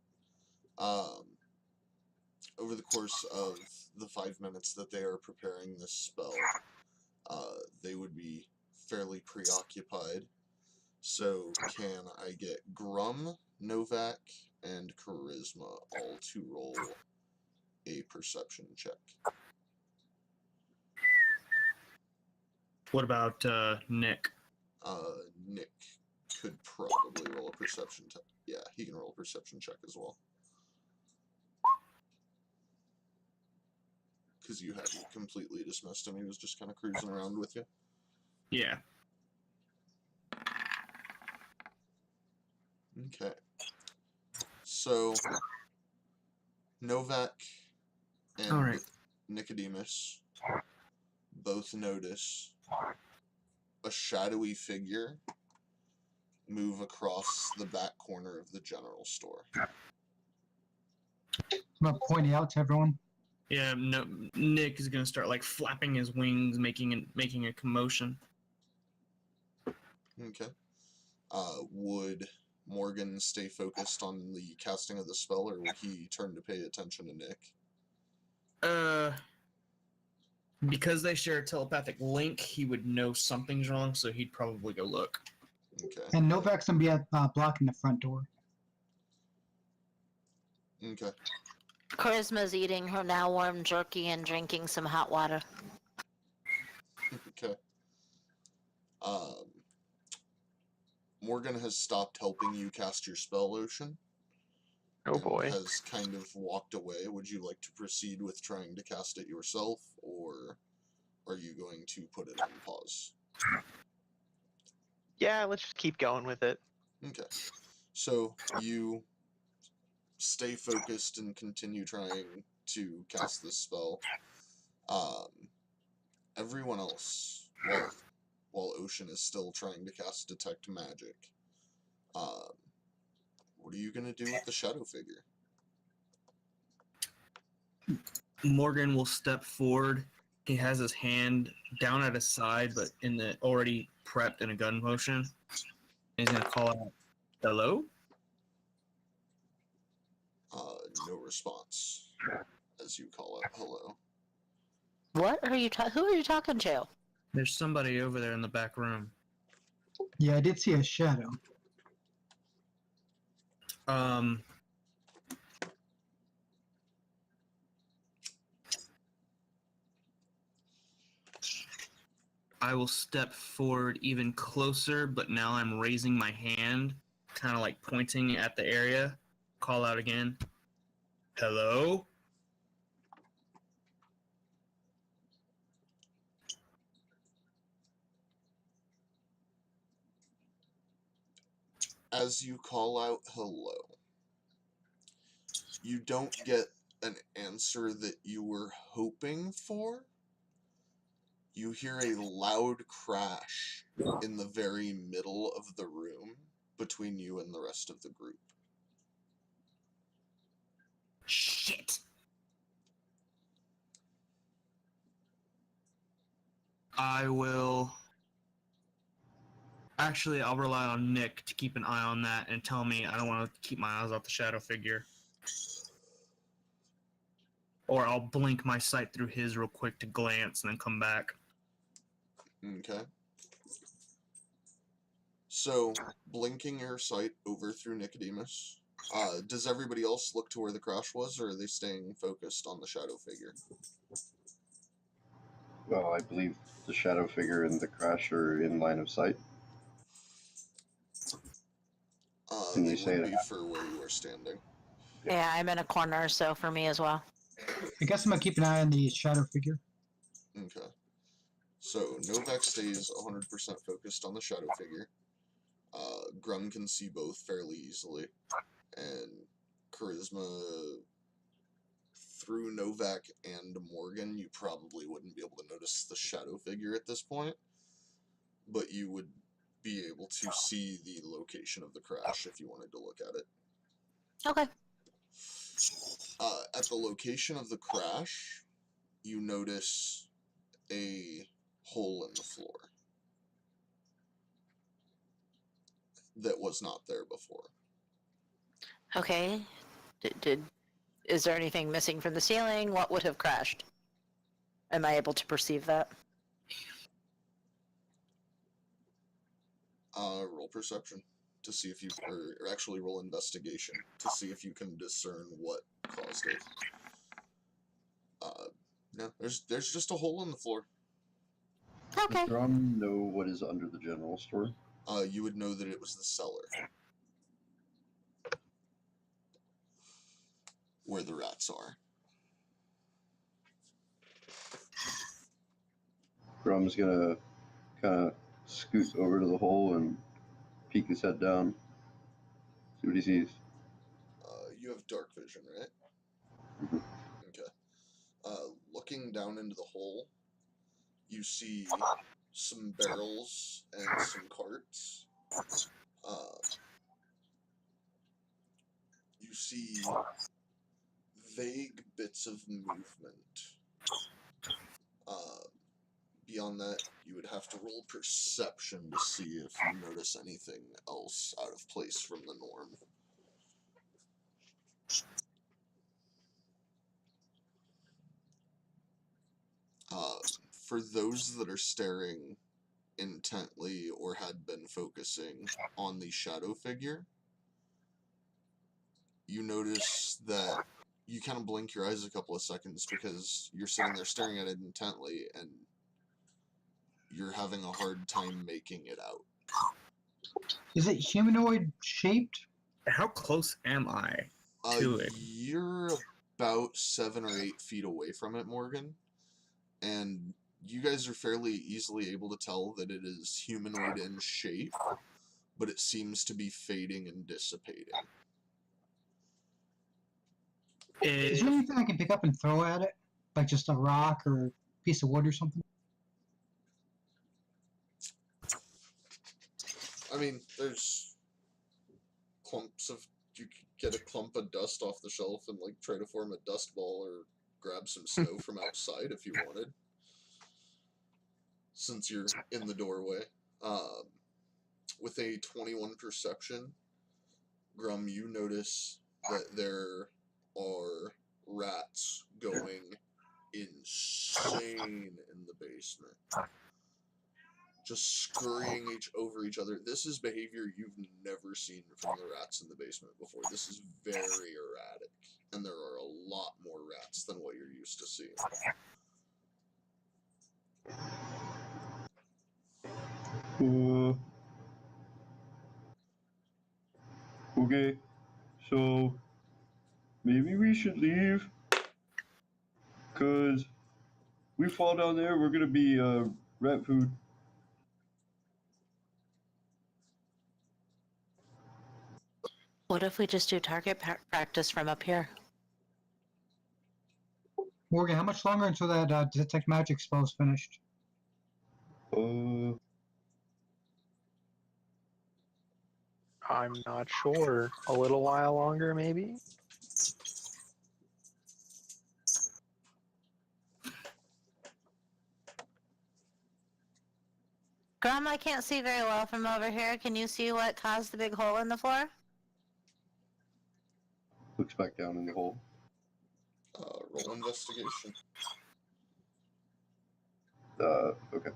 Over the course of the 5 minutes that they are preparing this spell, they would be fairly preoccupied. So can I get Grum, Novak, and Charisma all to roll a perception check? What about Nick? Nick could probably roll a perception check. Yeah, he can roll a perception check as well. Because you hadn't completely dismissed him. He was just kind of cruising around with you. Yeah. Okay. So, Novak and All right. Nicodemus both notice a shadowy figure move across the back corner of the general store. I'm gonna point it out to everyone. Yeah. No. Nick is gonna start like flapping his wings, making a commotion. Okay. Would Morgan stay focused on the casting of the spell, or would he turn to pay attention to Nick? Because they share a telepathic link, he would know something's wrong, so he'd probably go look. Okay. And Novak's gonna be at blocking the front door. Okay. Charisma's eating her now warm jerky and drinking some hot water. Okay. Morgan has stopped helping you cast your spell, Ocean. Oh and boy. has kind of walked away. Would you like to proceed with trying to cast it yourself, or are you going to put it on pause? Yeah, let's just keep going with it. Okay. So you stay focused and continue trying to cast this spell. Everyone else, while Ocean is still trying to cast Detect Magic, what are you going to do with the shadow figure? Morgan will step forward. He has his hand down at his side, but in the already prepped in a gun motion. He's gonna call out, "Hello." No response as you call out hello. What are you who are you talking to? There's somebody over there in the back room. Yeah, I did see a shadow. I will step forward even closer, but now I'm raising my hand, kind of like pointing at the area. Call out again. Hello? As you call out hello, you don't get an answer that you were hoping for. You hear a loud crash in the very middle of the room between you and the rest of the group. Shit. I will. Actually, I'll rely on Nick to keep an eye on that and tell me I don't want to keep my eyes off the shadow figure. Or I'll blink my sight through his real quick to glance and then come back. Okay. So, blinking your sight over through Nicodemus. Does everybody else look to where the crash was, or are they staying focused on the shadow figure? Well, I believe the shadow figure and the crash are in line of sight. Can They you say would it? be for where you are standing. Yeah, I'm in a corner, so for me as well. I guess I'm gonna keep an eye on the shadow figure. Okay. So, Novak stays 100% focused on the shadow figure. Grum can see both fairly easily. And Charisma, through Novak and Morgan, you probably wouldn't be able to notice the shadow figure at this point. But you would be able to see the location of the crash if you wanted to look at it. Okay. At the location of the crash, you notice a hole in the floor that was not there before. Okay. Is there anything missing from the ceiling? What would have crashed? Am I able to perceive that? Roll perception to see if you, or actually roll investigation to see if you can discern what caused it. No, there's just a hole in the floor. Okay. Does Ron know what is under the general store? You would know that it was the cellar where the rats are. Grum's gonna kind of scoot over to the hole and peek his head down. See what he sees. You have dark vision, right? Mhm. Okay. Looking down into the hole, you see some barrels and some carts. You see vague bits of movement. Beyond that, you would have to roll perception to see if you notice anything else out of place from the norm. For those that are staring intently or had been focusing on the shadow figure, you notice that you kind of blink your eyes a couple of seconds because you're sitting there staring at it intently and you're having a hard time making it out. Is it humanoid shaped? How close am I to it? You're about 7 or 8 feet away from it, Morgan, and you guys are fairly easily able to tell that it is humanoid in shape, but it seems to be fading and dissipating. Is there anything I can pick up and throw at it? Like just a rock or a piece of wood or something? I mean, there's clumps of... You could get a clump of dust off the shelf and, like, try to form a dust ball or grab some snow from outside if you wanted. Since you're in the doorway. With a 21 perception, Grum, you notice that there are rats going insane in the basement. Just scurrying over each other. This is behavior you've never seen from the rats in the basement before. This is very erratic. And there are a lot more rats than what you're used to seeing. Okay, so maybe we should leave. Cause we fall down there, we're gonna be rat food. What if we just do target practice from up here? Morgan, how much longer until that detect magic spell's finished? I'm not sure. A little while longer, maybe? Grum, I can't see very well from over here. Can you see what caused the big hole in the floor? Looks back down in the hole. Roll investigation. Okay.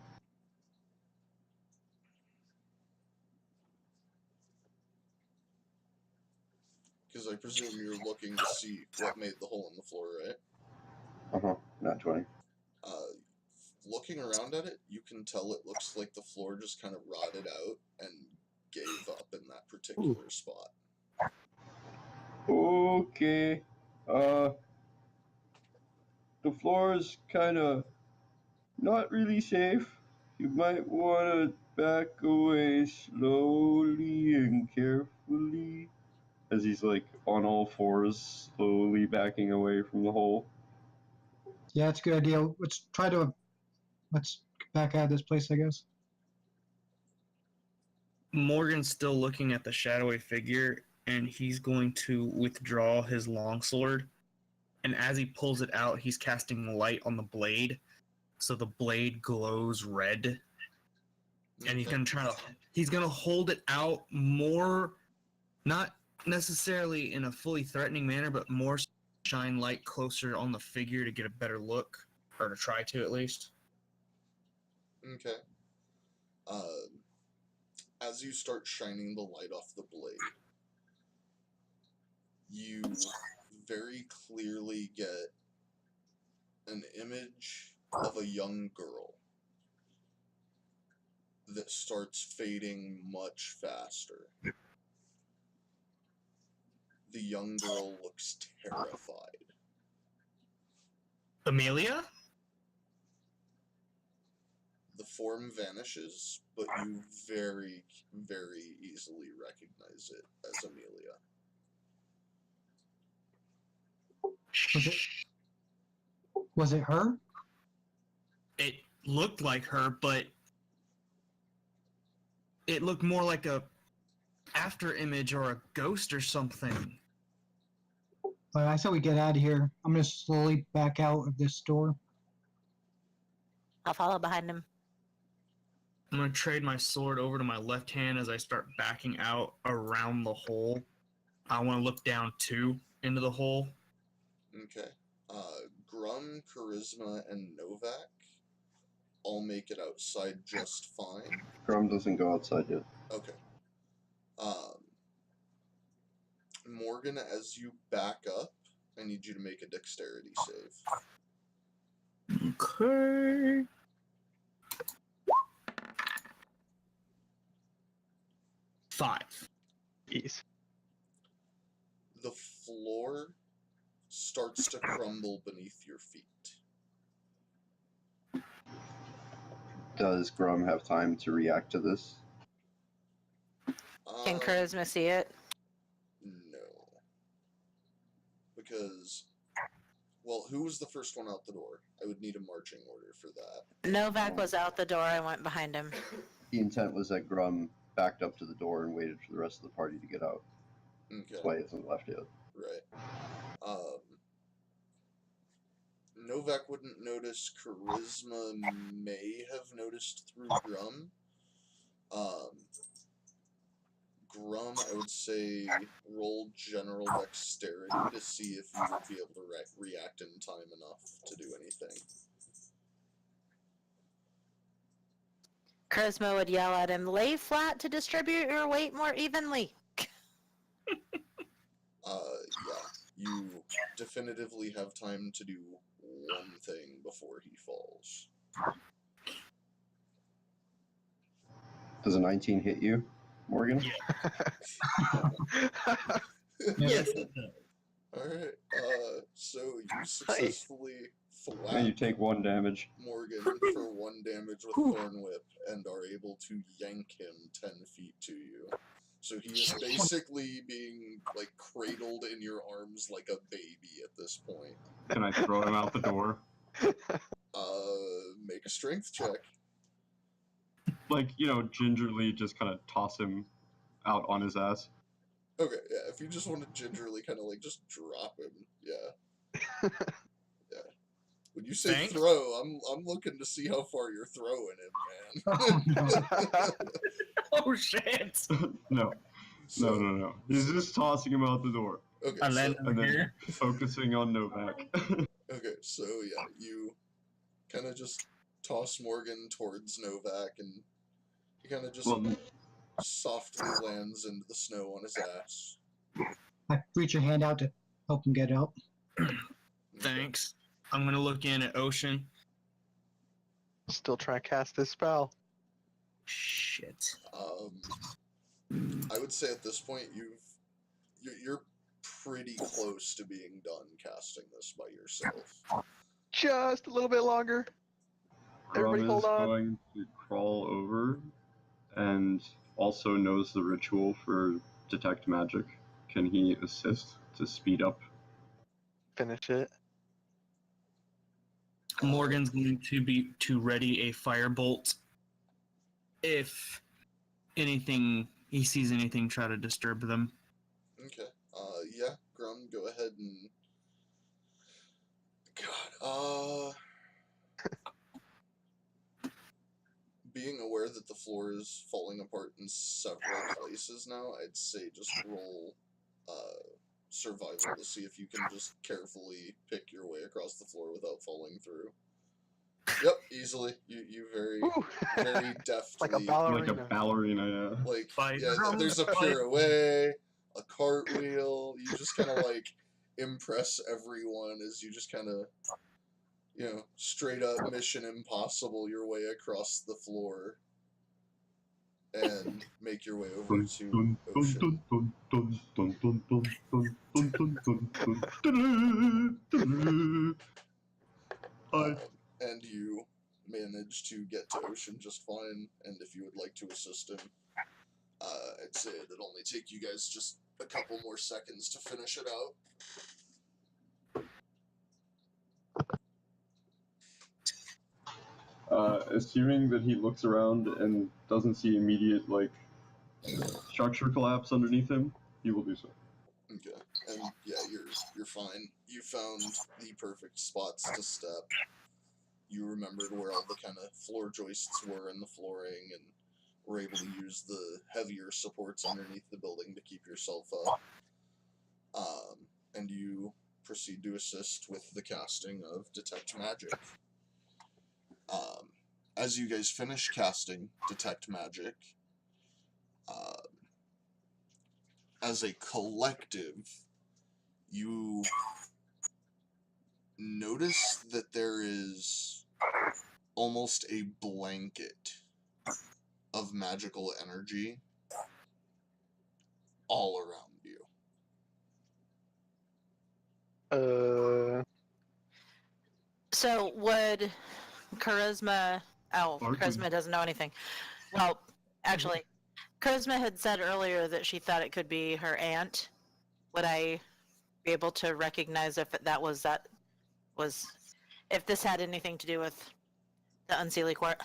Because I presume you're looking to see what made the hole in the floor, right? Not 20. Looking around at it, you can tell it looks like the floor just kind of rotted out and gave up in that particular spot. Okay. The floor is kind of not really safe. You might want to back away slowly and carefully. As he's like on all fours, slowly backing away from the hole. Yeah, it's a good idea. Let's get back out of this place, I guess. Morgan's still looking at the shadowy figure, and he's going to withdraw his longsword. And as he pulls it out, he's casting light on the blade, so the blade glows red. And he's gonna hold it out more, not necessarily in a fully threatening manner, but more shine light closer on the figure to get a better look, or to try to at least. Okay. As you start shining the light off the blade, you very clearly get an image of a young girl that starts fading much faster. The young girl looks terrified. Amelia? The form vanishes, but you very, very easily recognize it as Amelia. Was it her? It looked like her, but it looked more like a after image or a ghost or something. I said we get out of here. I'm gonna slowly back out of this store. I'll follow behind him. I'm gonna trade my sword over to my left hand as I start backing out around the hole. I want to look down too into the hole. Okay. Grum, Charisma, and Novak all make it outside just fine. Grum doesn't go outside yet. Okay. Morgan, as you back up, I need you to make a dexterity save. Okay. Five. Jeez. The floor starts to crumble beneath your feet. Does Grum have time to react to this? Can Charisma see it? No. Because, well, who was the first one out the door? I would need a marching order for that. Novak was out the door. I went behind him. The intent was that Grum backed up to the door and waited for the rest of the party to get out. Okay. That's why he hasn't left yet. Right. Novak wouldn't notice. Charisma may have noticed through Grum. Grum, I would say, roll general dexterity to see if you would be able to react in time enough to do anything. Charisma would yell at him, "Lay flat to distribute your weight more evenly." Yeah, you definitively have time to do one thing before he falls. Does a 19 hit you, Morgan? Yes. Alright, so you successfully And thwap you take 1 damage. Morgan for 1 damage with Thorn Whip and are able to yank him 10 feet to you. So he is basically being, like, cradled in your arms like a baby at this point. Can I throw him out the door? Make a strength check. Like, gingerly just kind of toss him out on his ass. Okay, yeah, if you just want to gingerly kind of, like, just drop him, yeah. Yeah. When you say Thanks. throw, I'm looking to see how far you're throwing him, Oh, no. man. Oh shit! No, So- no. He's just tossing him out the door Okay, I so, land and over then here. focusing on Novak. okay, so yeah, you kind of just toss Morgan towards Novak, and he kind of just Well, softly lands into the snow on his ass. I reach a hand out to help him get out. Thanks. I'm gonna look in at Ocean. Still trying to cast this spell. Shit. I would say at this point you're pretty close to being done casting this by yourself. Just a little bit longer. Everybody Grum hold is on. going to crawl over and also knows the ritual for detect magic. Can he assist to speed up? Finish it. Morgan's going to ready a firebolt if he sees anything try to disturb them. Okay. Yeah, Grum, go ahead and. God. Being aware that the floor is falling apart in several places now, I'd say just roll survival to see if you can just carefully pick your way across the floor without falling through. Yep, easily. You very Woo! very deftly Like a Like ballerina. a ballerina, yeah. like Fight yeah, drums, there's a fight. pirouette, a cartwheel. You just kind of like impress everyone as you just kind of straight up Mission Impossible your way across the floor and make your way over to Ocean. Um, and you manage to get to Ocean just fine. And if you would like to assist him, I'd say it'd only take you guys just a couple more seconds to finish it out. Assuming that he looks around and doesn't see immediate structure collapse underneath him, he will do so. Okay, and yeah, you're fine. You found the perfect spots to step. You remembered where all the kind of floor joists were in the flooring, and were able to use the heavier supports underneath the building to keep yourself up. And you proceed to assist with the casting of Detect Magic. As you guys finish casting Detect Magic, as a collective, you notice that there is almost a blanket of magical energy all around you. So would charisma? Oh, Sparkling. charisma doesn't know anything. Well, actually, charisma had said earlier that she thought it could be her aunt. Would I be able to recognize if if this had anything to do with the Unseelie Court?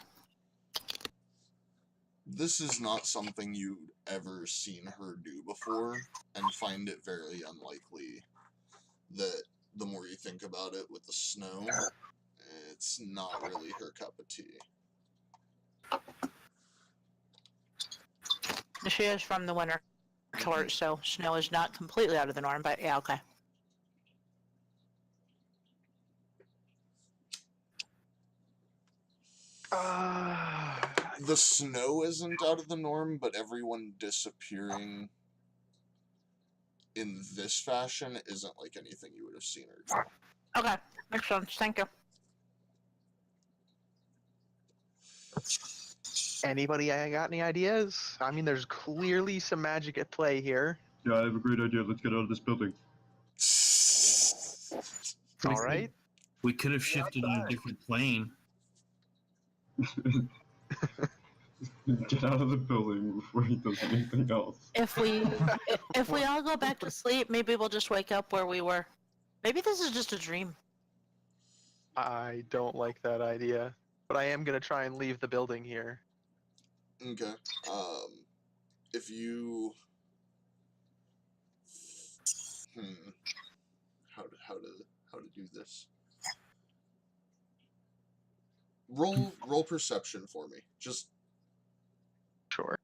This is not something you've ever seen her do before, and find it very unlikely that the more you think about it with the snow, it's not really her cup of tea. She is from the Winter Court, so snow is not completely out of the norm. But yeah, okay. The snow isn't out of the norm, but everyone disappearing in this fashion isn't like anything you would have seen her do. Okay, makes sense. Thank you. Anybody got any ideas? I mean, there's clearly some magic at play here. Yeah, I have a great idea. Let's get out of this building. All right. We could have shifted on a different plane. Get out of the building before he does anything else. If we all go back to sleep, maybe we'll just wake up where we were. Maybe this is just a dream. I don't like that idea, but I am gonna try and leave the building here. Okay. If you how to do this? roll perception for me. Just Sure.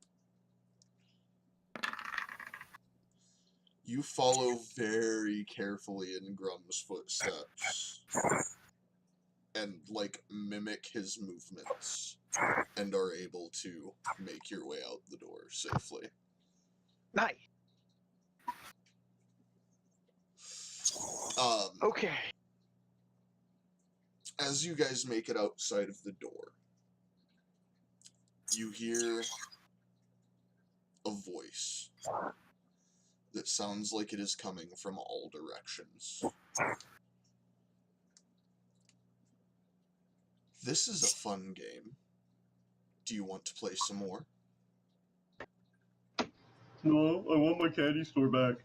you follow very carefully in Grum's footsteps and like mimic his movements and are able to make your way out the door safely. Nice. Okay. As you guys make it outside of the door, you hear a voice that sounds like it is coming from all directions. This is a fun game. Do you want to play some more? No, I want my candy store back.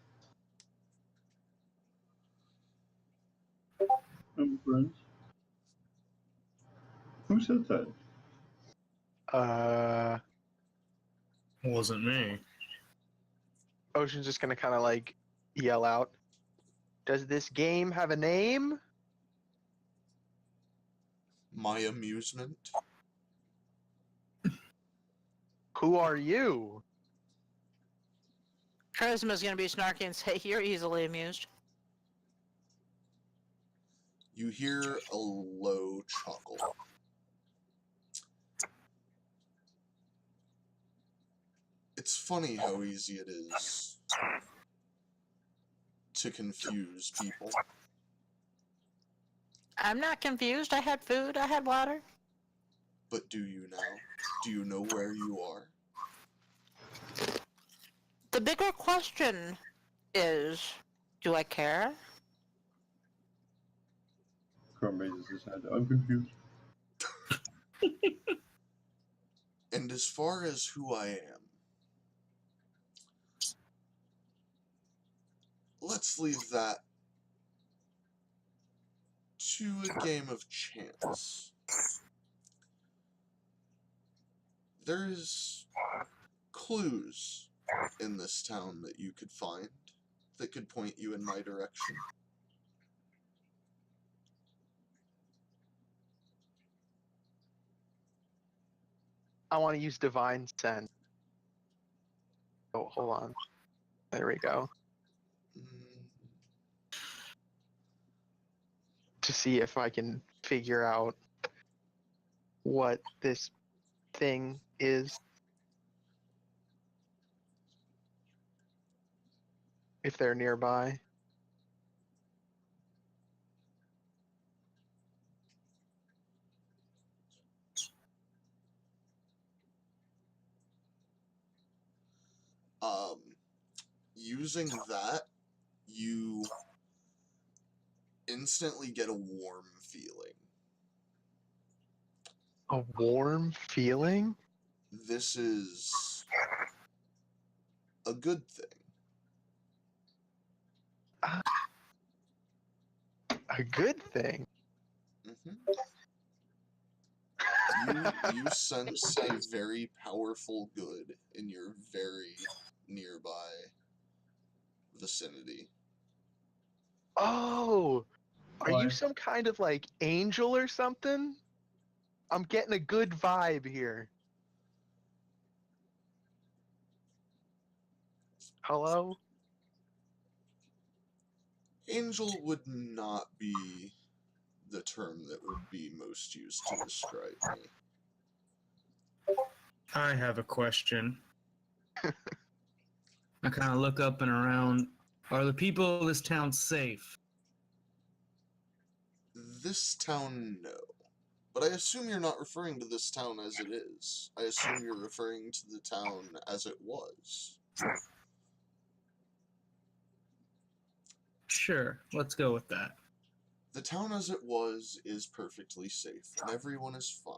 I'm friends. Who said that? Wasn't me. Ocean's just gonna kind of like yell out, "Does this game have a name?" My amusement? Who are you? Charisma's gonna be snarky and say, "You're easily amused." You hear a low chuckle. It's funny how easy it is to confuse people. I'm not confused. I had food. I had water. But do you now? Do you know where you are? The bigger question is, do I care? Crumb raises his head. I'm confused. And as far as who I am, let's leave that to a game of chance. There's clues in this town that you could find that could point you in my direction. I want to use divine sense. Oh, hold on. There we go. To see if I can figure out what this thing is. If they're nearby. Using that, you instantly get a warm feeling. A warm feeling? This is a good thing. A good thing? You sense a very powerful good in your very nearby vicinity. Oh! Are Why? you some kind of like angel or something? I'm getting a good vibe here. Hello? Angel would not be the term that would be most used to describe me. I have a question. I kind of look up and around. Are the people of this town safe? This town, no. But I assume you're not referring to this town as it is. I assume you're referring to the town as it was. Sure, let's go with that. The town as it was is perfectly safe, and everyone is fine.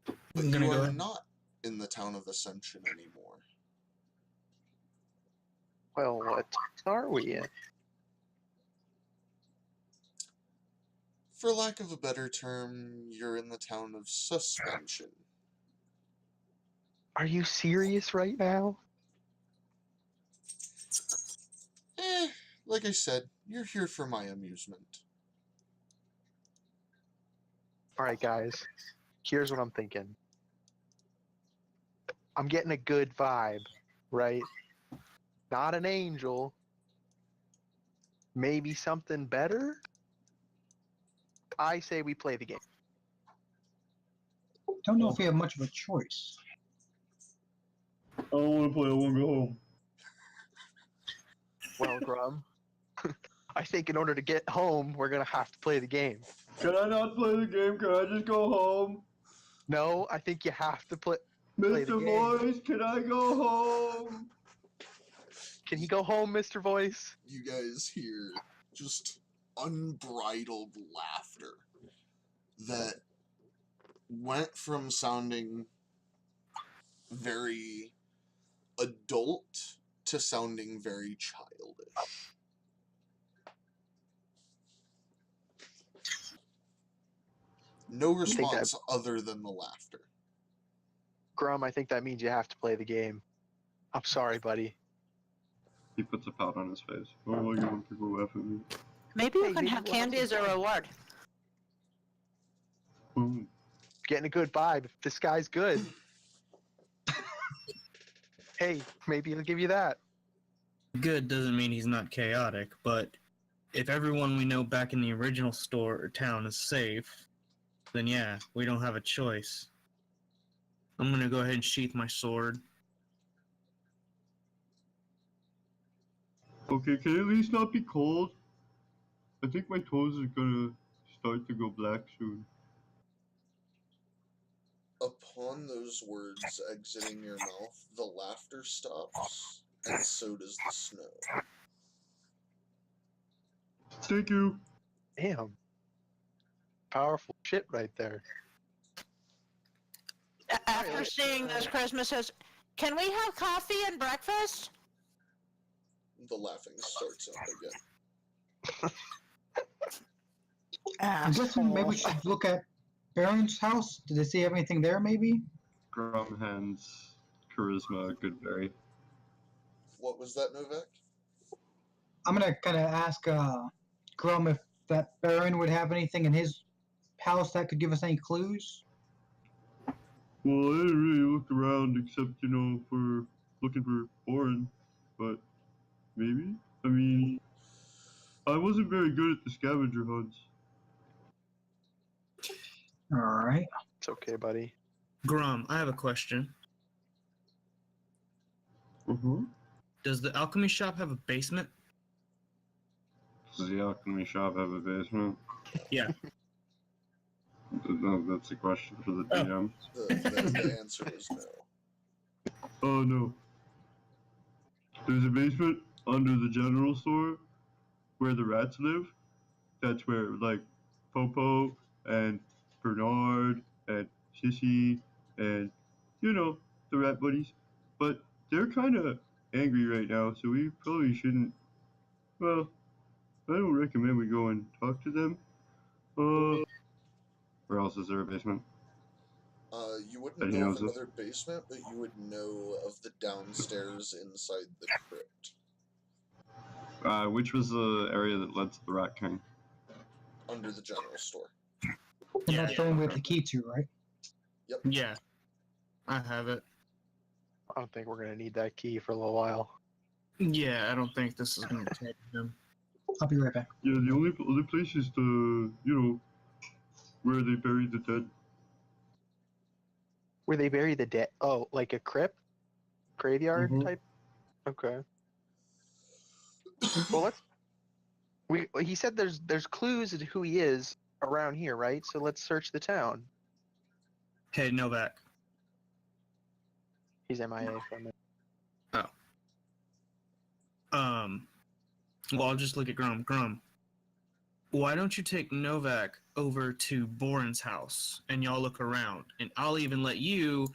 But I'm gonna you go are ahead. not in the town of Ascension anymore. Well, what are we in? For lack of a better term, you're in the town of Suspension. Are you serious right now? Like I said, you're here for my amusement. All right, guys. Here's what I'm thinking. I'm getting a good vibe, right? Not an angel. Maybe something better? I say we play the game. Don't know if we have much of a choice. I don't want to play. I want to go home. Well, Grum, I think in order to get home, we're going to have to play the game. Can I not play the game? Can I just go home? No, I think you have to play the Mr. game. Voice, can I go home? Can he go home, Mr. Voice? You guys hear just unbridled laughter that went from sounding very adult to sounding very childish. No think that- response other than the laughter. Grum, I think that means you have to play the game. I'm sorry, buddy. He puts a pout on his face. Oh, you want people laugh at me? Maybe you Hey, can maybe have we'll have candy some as a fun. reward. Oh, Getting a good vibe. This guy's good. Hey, maybe he'll give you that. Good doesn't mean he's not chaotic, but if everyone we know back in the original store or town is safe, then yeah, we don't have a choice. I'm gonna go ahead and sheath my sword. okay, can it at least not be cold? I think my toes are gonna start to go black soon. Upon those words exiting your mouth, the laughter stops, and so does the snow. Thank you. Damn. Powerful shit right there. After Alright, seeing those Christmases, can we have coffee and breakfast? The laughing starts up again. I'm guessing maybe we should look at Baron's house. Did they see anything there, maybe? Grum hands Charisma a good berry. What was that, Novak? I'm gonna kind of ask Grum if that Baron would have anything in his house that could give us any clues. Well, I didn't really look around except, for looking for Orin, but maybe? I mean, I wasn't very good at the scavenger hunts. All right. It's okay, buddy. Grum, I have a question. Uh-huh. Does the alchemy shop have a basement? Does the alchemy shop have a basement? Yeah. No, that's a question for the Oh. DM. The answer is no. Oh, no. There's a basement under the general store where the rats live. That's where, like, Popo and Bernard and Sissy and, the rat buddies. But they're kind of angry right now, so we probably shouldn't. Well, I don't recommend we go and talk to them. Where else is there a basement? You wouldn't And he know of knows this? another basement, but you would know of the downstairs inside the crypt, Which was the area that led to the Rat King? under the general store. And that's the one we have the key to, right? Yeah. I have it. I don't think we're gonna need that key for a little while. Yeah, I don't think this is gonna take him. I'll be right back. Yeah, the only other place is where they buried the dead. Where they bury the dead? Oh, like a crypt, graveyard Mhm. type. Okay. Well, he said there's clues as to who he is around here, right? So let's search the town. Hey, Novak. He's MIA from it. Well, I'll just look at Grum. Grum, why don't you take Novak over to Boren's house and y'all look around? And I'll even let you,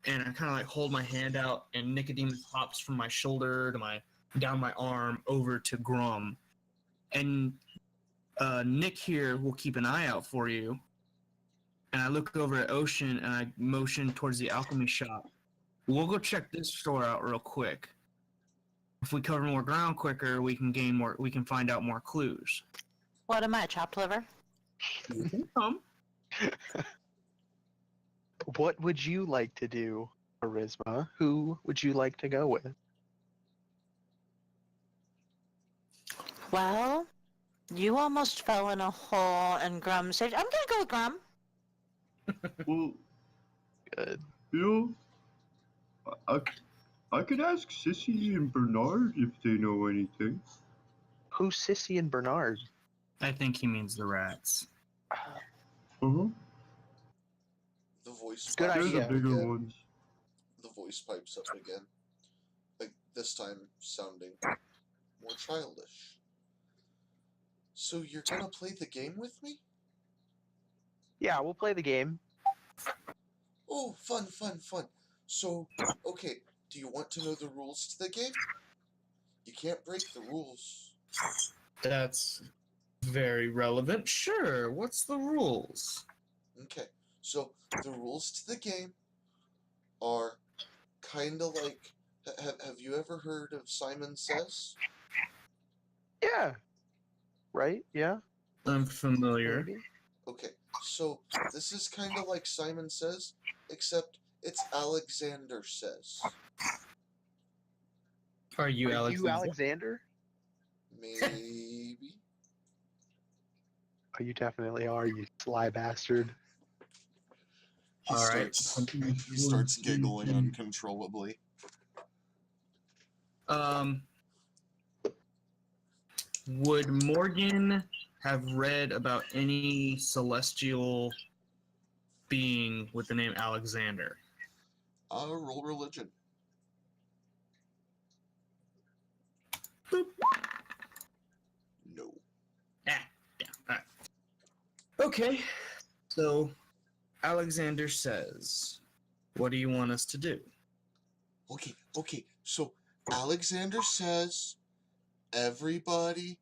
and I kind of like hold my hand out, and Nicodemus hops from my shoulder to down my arm over to Grum. And Nick here will keep an eye out for you. And I look over at Ocean and I motion towards the alchemy shop. We'll go check this store out real quick. If we cover more ground quicker, we can find out more clues. What am I, chopped liver? You can come. What would you like to do, Charisma? Who would you like to go with? Well, you almost fell in a hole and Grum saved. I'm gonna go with Grum. Well, Good. you know, I could ask Sissy and Bernard if they know anything. Who's Sissy and Bernard? I think he means the rats. Uh-huh. The voice Good pipes They're the idea. up bigger again. ones. The voice pipes up again. Like, this time sounding more childish. So you're gonna play the game with me? Yeah, we'll play the game. Oh, fun, fun, fun. So, okay, do you want to know the rules to the game? You can't break the rules. That's very relevant. Sure. What's the rules? Okay, so the rules to the game are kind of like. Have you ever heard of Simon Says? Yeah. Right? Yeah. I'm familiar. Maybe. Okay, so this is kind of like Simon Says, except it's Alexander Says. Are you Are Alex? you Alexander? Maybe. Oh, you definitely are, you sly bastard. He All right. starts giggling uncontrollably. Would Morgan have read about any celestial being with the name Alexander? Roll religion. Boop. No. Ah, yeah. All right. Okay. So, Alexander says, "What do you want us to do?" Okay. So Alexander says, everybody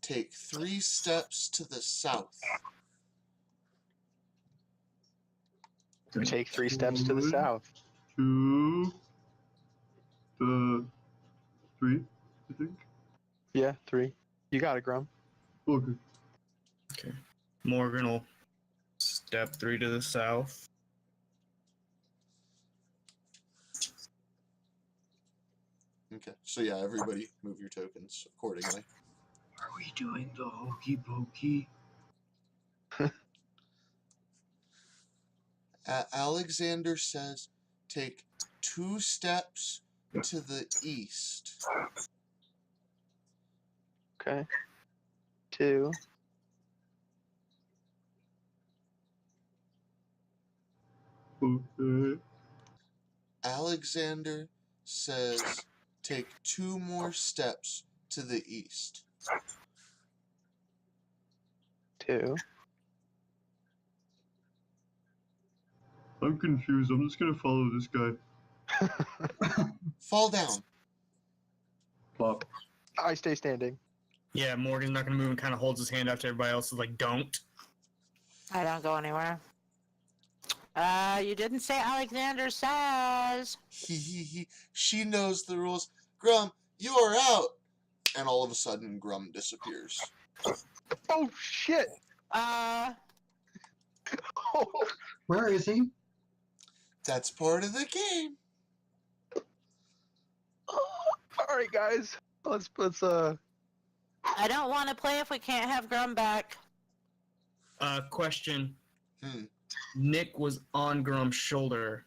take 3 steps to the south. We take 3 steps to the south. 2, the 3, I think. Yeah, 3. You got it, Grum. Okay. Okay. Morgan will step 3 to the south. Okay. So yeah, everybody move your tokens accordingly. Are we doing the hokey pokey? Alexander says, take 2 steps to the east. Okay. 2. Okay. Alexander says, take 2 more steps to the east. 2. I'm confused. I'm just gonna follow this guy. Fall down. Plop. I stay standing. Yeah, Morgan's not going to move and kind of holds his hand out to everybody else. Is like, don't. I don't go anywhere. You didn't say Alexander says. She knows the rules. Grum, you're out. And all of a sudden, Grum disappears. Oh, shit! Where is he? That's part of the game. Alright, guys. Let's I don't want to play if we can't have Grum back. Question. Hmm. Nick was on Grum's shoulder.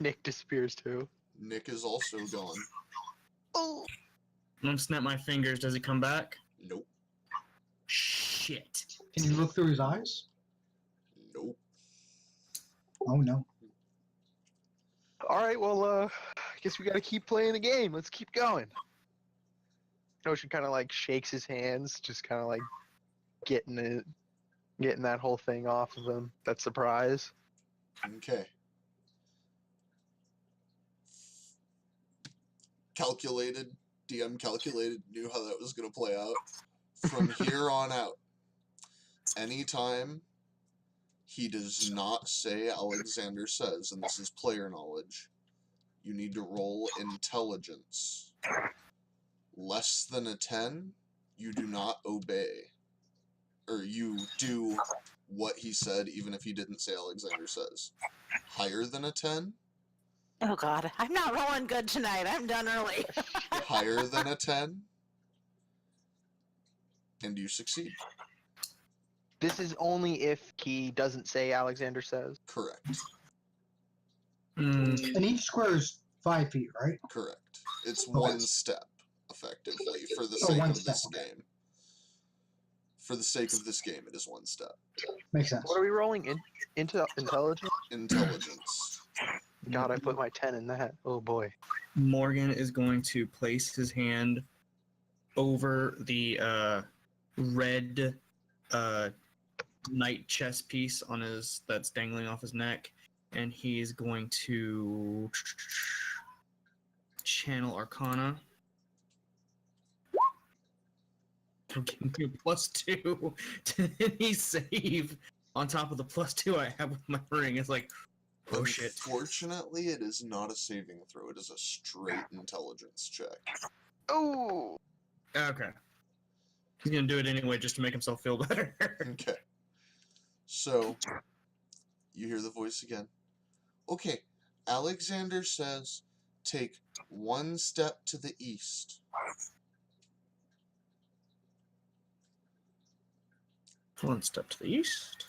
Nick disappears too. Nick is also gone. Oh. I'm gonna snap my fingers. Does he come back? Nope. Shit. Can you look through his eyes? Nope. Oh no. Alright, well, I guess we gotta keep playing the game. Let's keep going. Ocean kind of like shakes his hands, just kind of like getting that whole thing off of him. That surprise. Okay. Calculated. DM calculated, knew how that was going to play out. From here on out, anytime he does not say Alexander says, and this is player knowledge, you need to roll intelligence. Less than a 10, you do not obey. Or you do what he said, even if he didn't say Alexander says. Higher than a 10, Oh God, I'm not rolling good tonight. I'm done early. higher than a 10, and you succeed. This is only if he doesn't say Alexander says. Correct. Mm, And each square is 5 feet, right? Correct. It's Okay. one step, effectively, for the Oh, sake one of step, this okay. game. For the sake of this game, it is one step. Makes sense. What are we rolling into intelligence? Intelligence. God, I put my 10 in that. Oh boy. Morgan is going to place his hand over the red knight chest piece on his that's dangling off his neck, and he's going to channel Arcana. Give me a +2 to any save on top of the +2 I have with my ring. It's like, oh shit. Unfortunately, it is not a saving throw. It is a straight intelligence check. Oh! Okay. He's gonna do it anyway just to make himself feel better. Okay. So, you hear the voice again. Okay, Alexander says, take one step to the east. One step to the east.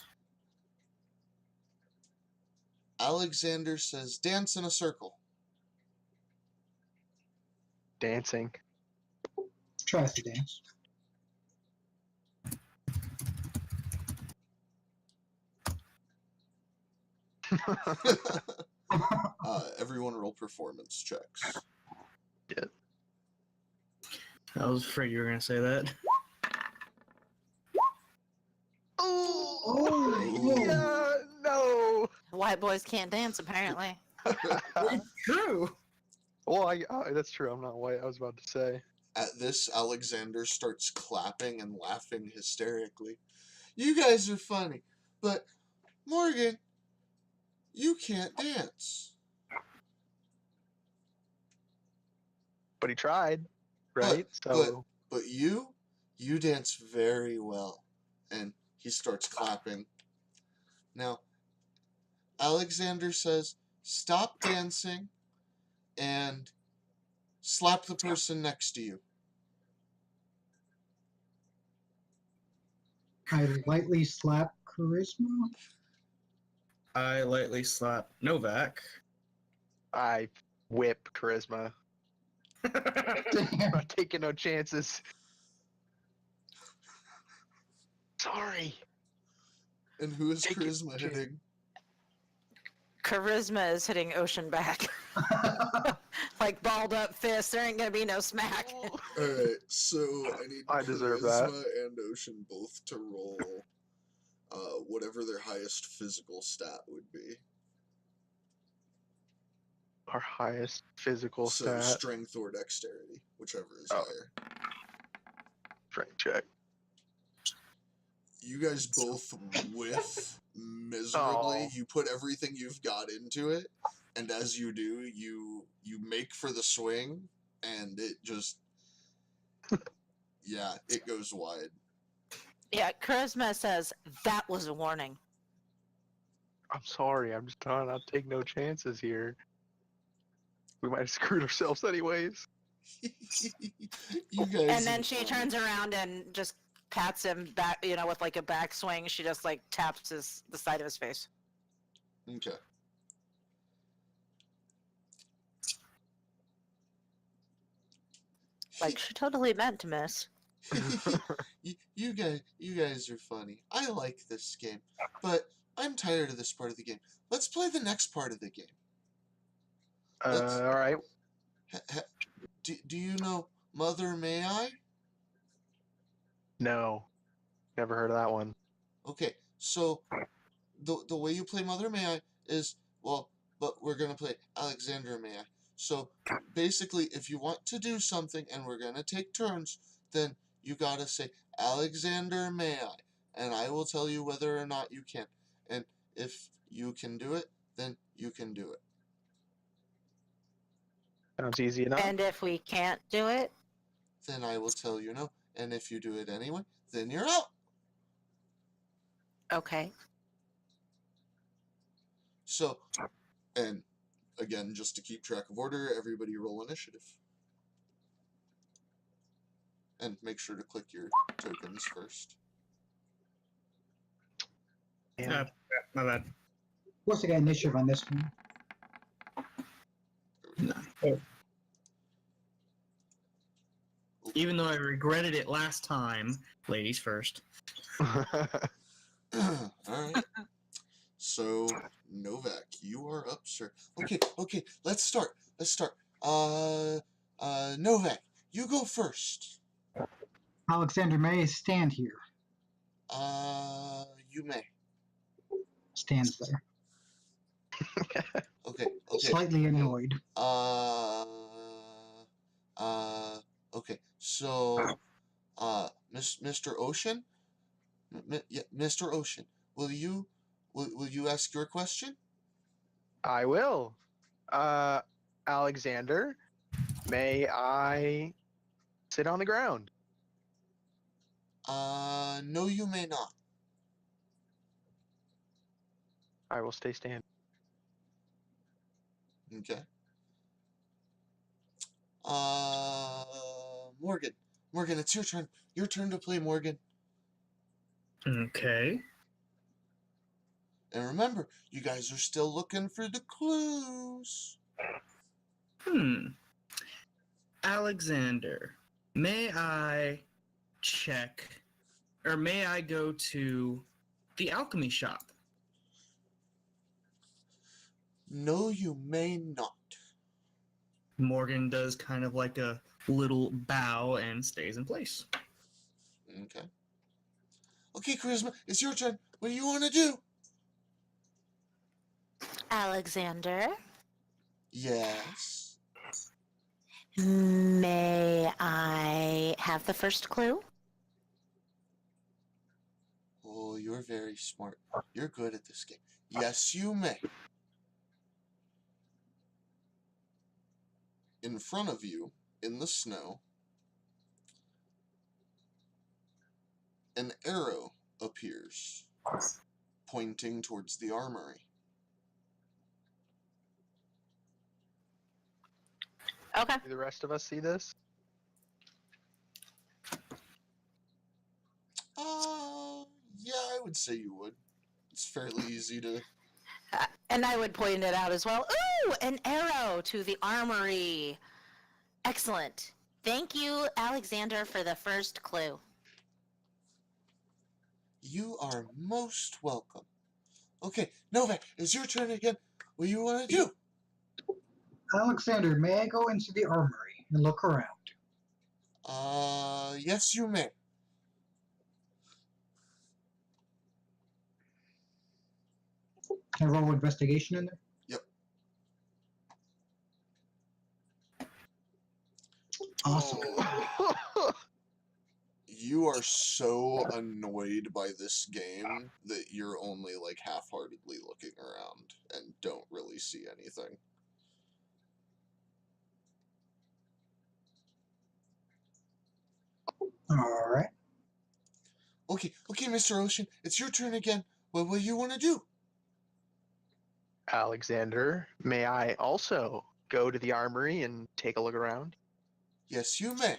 Alexander says, dance in a circle. Dancing. Tries to dance. Everyone roll performance checks. I was afraid you were gonna say that. Oh! Yeah, no! White boys can't dance, apparently. True. Well, that's true. I'm not white. I was about to say. At this, Alexander starts clapping and laughing hysterically. You guys are funny, but Morgan, you can't dance. But he tried, right? But you dance very well. And he starts clapping. Now, Alexander says, stop dancing and slap the person next to you. I lightly slap charisma. I lightly slap Novak. I whip charisma. Damn. Not taking no chances. Sorry. And who is Take it, charisma Jim. hitting? Charisma is hitting Ocean back. Like balled up fists. There ain't gonna be no smack. Alright, so I need I deserve charisma that. and Ocean both to roll whatever their highest physical stat would be. Our highest physical So stat. strength or dexterity, whichever is Oh. higher. Strength check. You guys both whiff miserably. Oh. You put everything you've got into it, and as you do, you make for the swing, and it just yeah, it goes wide. Yeah, charisma says that was a warning. I'm sorry. I'm just trying not to take no chances here. We might have screwed ourselves anyways. You guys. And then are she funny. turns around and just pats him back, with like a backswing. She just like taps the side of his face. Okay. Like she totally meant to miss. you guys are funny. I like this game, but I'm tired of this part of the game. Let's play the next part of the game. Let's- All right. Do you know Mother May I? No. Never heard of that one. Okay, so the way you play Mother May I is, well, but we're going to play Alexander May I. So basically, if you want to do something and we're going to take turns, then you got to say Alexander May I, and I will tell you whether or not you can. And if you can do it, then you can do it. Sounds easy enough. And if we can't do it, Then I will tell you no. And if you do it anyway, then you're out. Okay. So, and again, just to keep track of order, everybody roll initiative. And make sure to click your tokens first. Yeah. My bad. What's the guy initiative on this one? Even though I regretted it last time, ladies first. Alright. So, Novak, you are up, sir. Okay, let's start. Novak, you go first. Alexander May stand here. You may. Stands there. Okay. Slightly annoyed. Okay. So, Mr. Ocean? Yeah, Mr. Ocean, will you ask your question? I will. Alexander, may I sit on the ground? No, you may not. I will stay standing. Okay. Morgan. Morgan, it's your turn. Your turn to play, Morgan. Okay. And remember, you guys are still looking for the clues. Alexander, may I check, or may I go to the alchemy shop? No, you may not. Morgan does kind of like a little bow and stays in place. Okay. Okay, Charisma, it's your turn. What do you want to do? Alexander, Yes. may I have the first clue? Oh, you're very smart. You're good at this game. Yes, you may. In front of you, in the snow, an arrow appears, pointing towards the armory. Okay. Do the rest of us see this? Yeah, I would say you would. It's fairly easy to... And I would point it out as well. Ooh, an arrow to the armory. Excellent. Thank you, Alexander, for the first clue. You are most welcome. Okay, Novak, it's your turn again. What do you want to do? Alexander, may I go into the armory and look around? Yes, you may. Can I roll investigation in there? Yep. Awesome. Oh. You are so annoyed by this game that you're only like half-heartedly looking around and don't really see anything. All right. Okay, Mr. Ocean, it's your turn again. What do you want to do? Alexander, may I also go to the armory and take a look around? Yes, you may.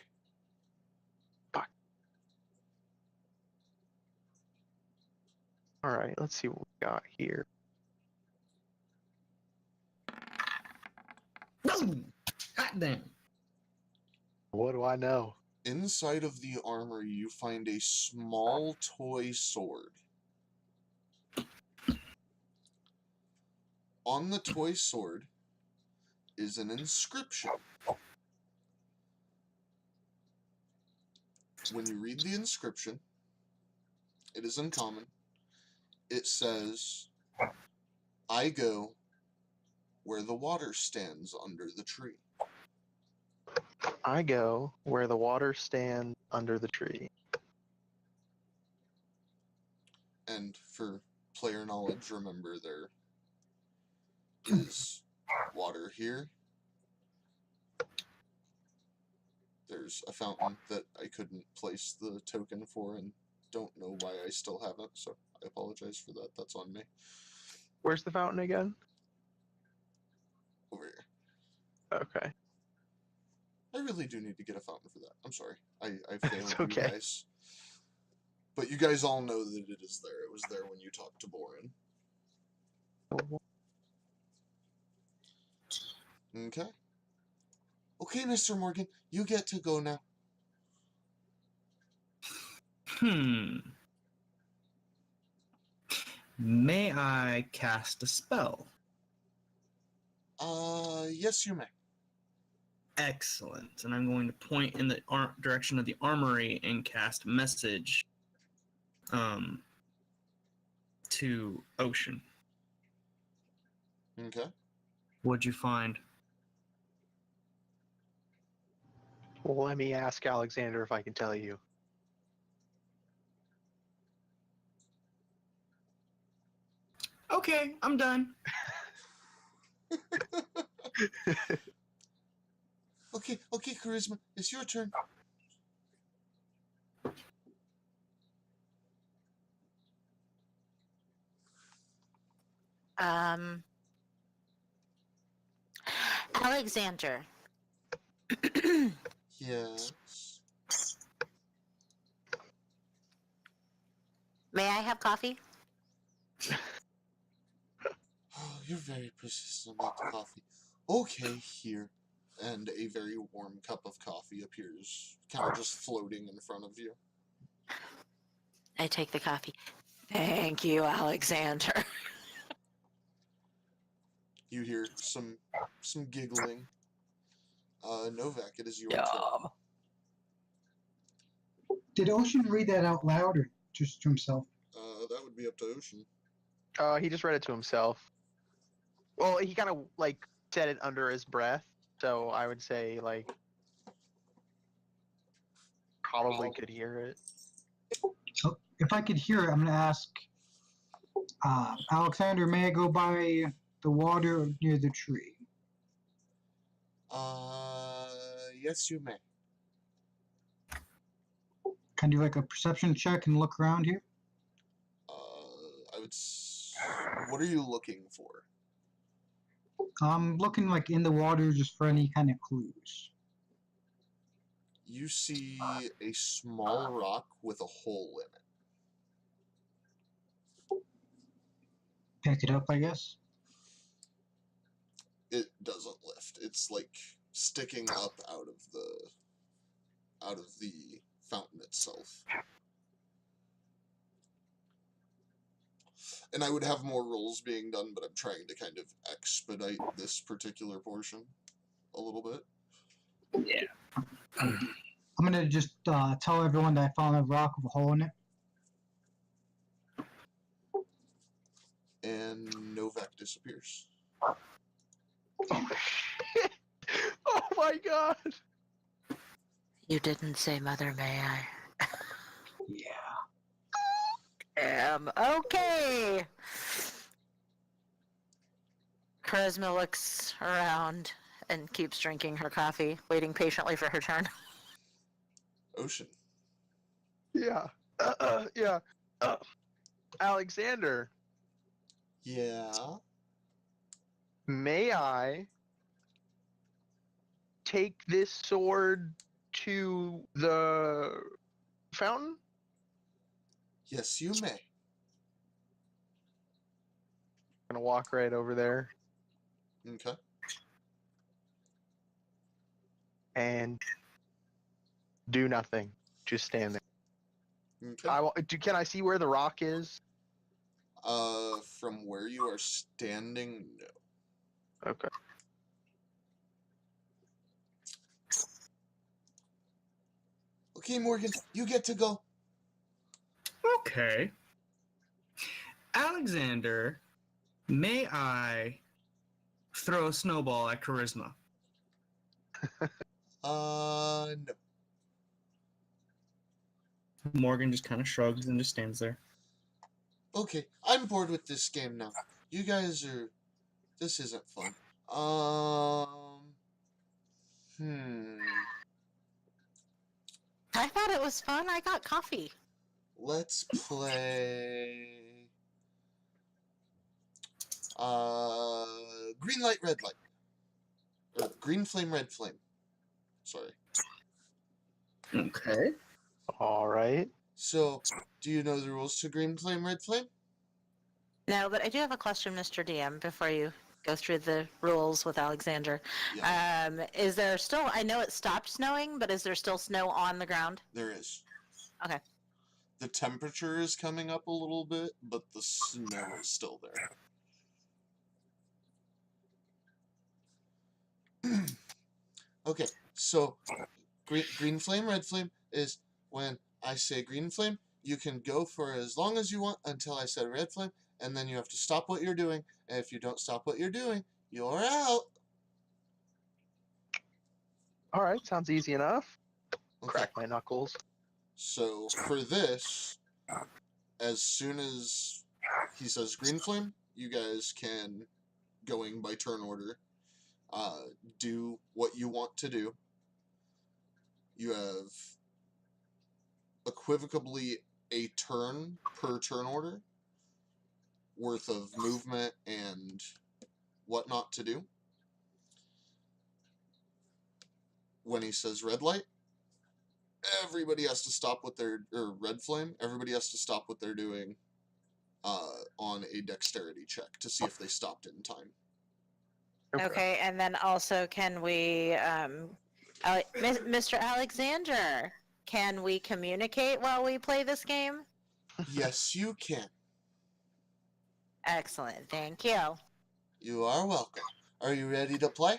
All right, let's see what we got here. Boom! Hot damn. What do I know? Inside of the armory, you find a small toy sword. On the toy sword is an inscription. When you read the inscription, it is uncommon. It says, I go where the water stands under the tree. I go where the water stands under the tree. And for player knowledge, remember there is water here. There's a fountain that I couldn't place the token for and don't know why I still haven't, so I apologize for that. That's on me. Where's the fountain again? Over here. Okay. I really do need to get a fountain for that. I'm sorry. I failed It's okay. you guys. But you guys all know that it is there. It was there when you talked to Borin. Okay. Okay, Mr. Morgan, you get to go now. May I cast a spell? Yes, you may. Excellent. And I'm going to point in the direction of the armory and cast message to Ocean. Okay. What'd you find? Well, let me ask Alexander if I can tell you. Okay, I'm done. Okay, Charisma, it's your turn. Alexander. Yes. May I have coffee? Oh, you're very persistent about the coffee. Okay, here. And a very warm cup of coffee appears, kind of just floating in front of you. I take the coffee. Thank you, Alexander. You hear some giggling. Novak, it is your turn. Yum. Did Ocean read that out loud or just to himself? That would be up to Ocean. He just read it to himself. Well, he kind of like said it under his breath, so I would say like probably could hear it. So if I could hear it, I'm going to ask Alexander, may I go by the water near the tree? Yes, you may. Can I do like a perception check and look around here? What are you looking for? I'm looking like in the water just for any kind of clues. You see a small rock with a hole in it. Pick it up, I guess. It doesn't lift. It's like sticking up out of the fountain itself. And I would have more rolls being done, but I'm trying to kind of expedite this particular portion a little bit. Yeah. I'm gonna just tell everyone that I found a rock with a hole in it. And Novak disappears. Oh shit! Oh my god! You didn't say mother, may I? Yeah. Okay. Charisma looks around and keeps drinking her coffee, waiting patiently for her turn. Ocean. Yeah. Yeah. Alexander, Yeah. may I take this sword to the fountain? Yes, you may. Gonna walk right over there Okay. and do nothing. Just stand there. Okay. Can I see where the rock is? From where you are standing, no. Okay. Okay, Morgan, you get to go. Okay. Alexander, may I throw a snowball at Charisma? No. Morgan just kind of shrugs and just stands there. Okay, I'm bored with this game now. You guys are... This isn't fun. I thought it was fun. I got coffee. Let's play... Green light, red light. Or green flame, red flame. Sorry. Okay. All right. So, do you know the rules to green flame, red flame? No, but I do have a question, Mr. DM, before you go through the rules with Alexander. Yeah, Is there still, I know it stopped snowing, but is there still snow on the ground? there is. Okay. The temperature is coming up a little bit, but the snow is still there. Okay, so green flame, red flame is when I say green flame, you can go for as long as you want until I said red flame, and then you have to stop what you're doing. And if you don't stop what you're doing, you're out. All right. Sounds easy enough. Okay, Crack my knuckles. so for this, as soon as he says green flame, you guys can, going by turn order, do what you want to do. You have equivocably a turn per turn order worth of movement and what not to do. When he says red light, everybody has to stop what they're, or red flame, everybody has to stop what they're doing on a dexterity check to see if they stopped in time. Okay, and then also can we, Mr. Alexander, can we communicate while we play this game? Yes, you can. Excellent, thank you. You are welcome. Are you ready to play?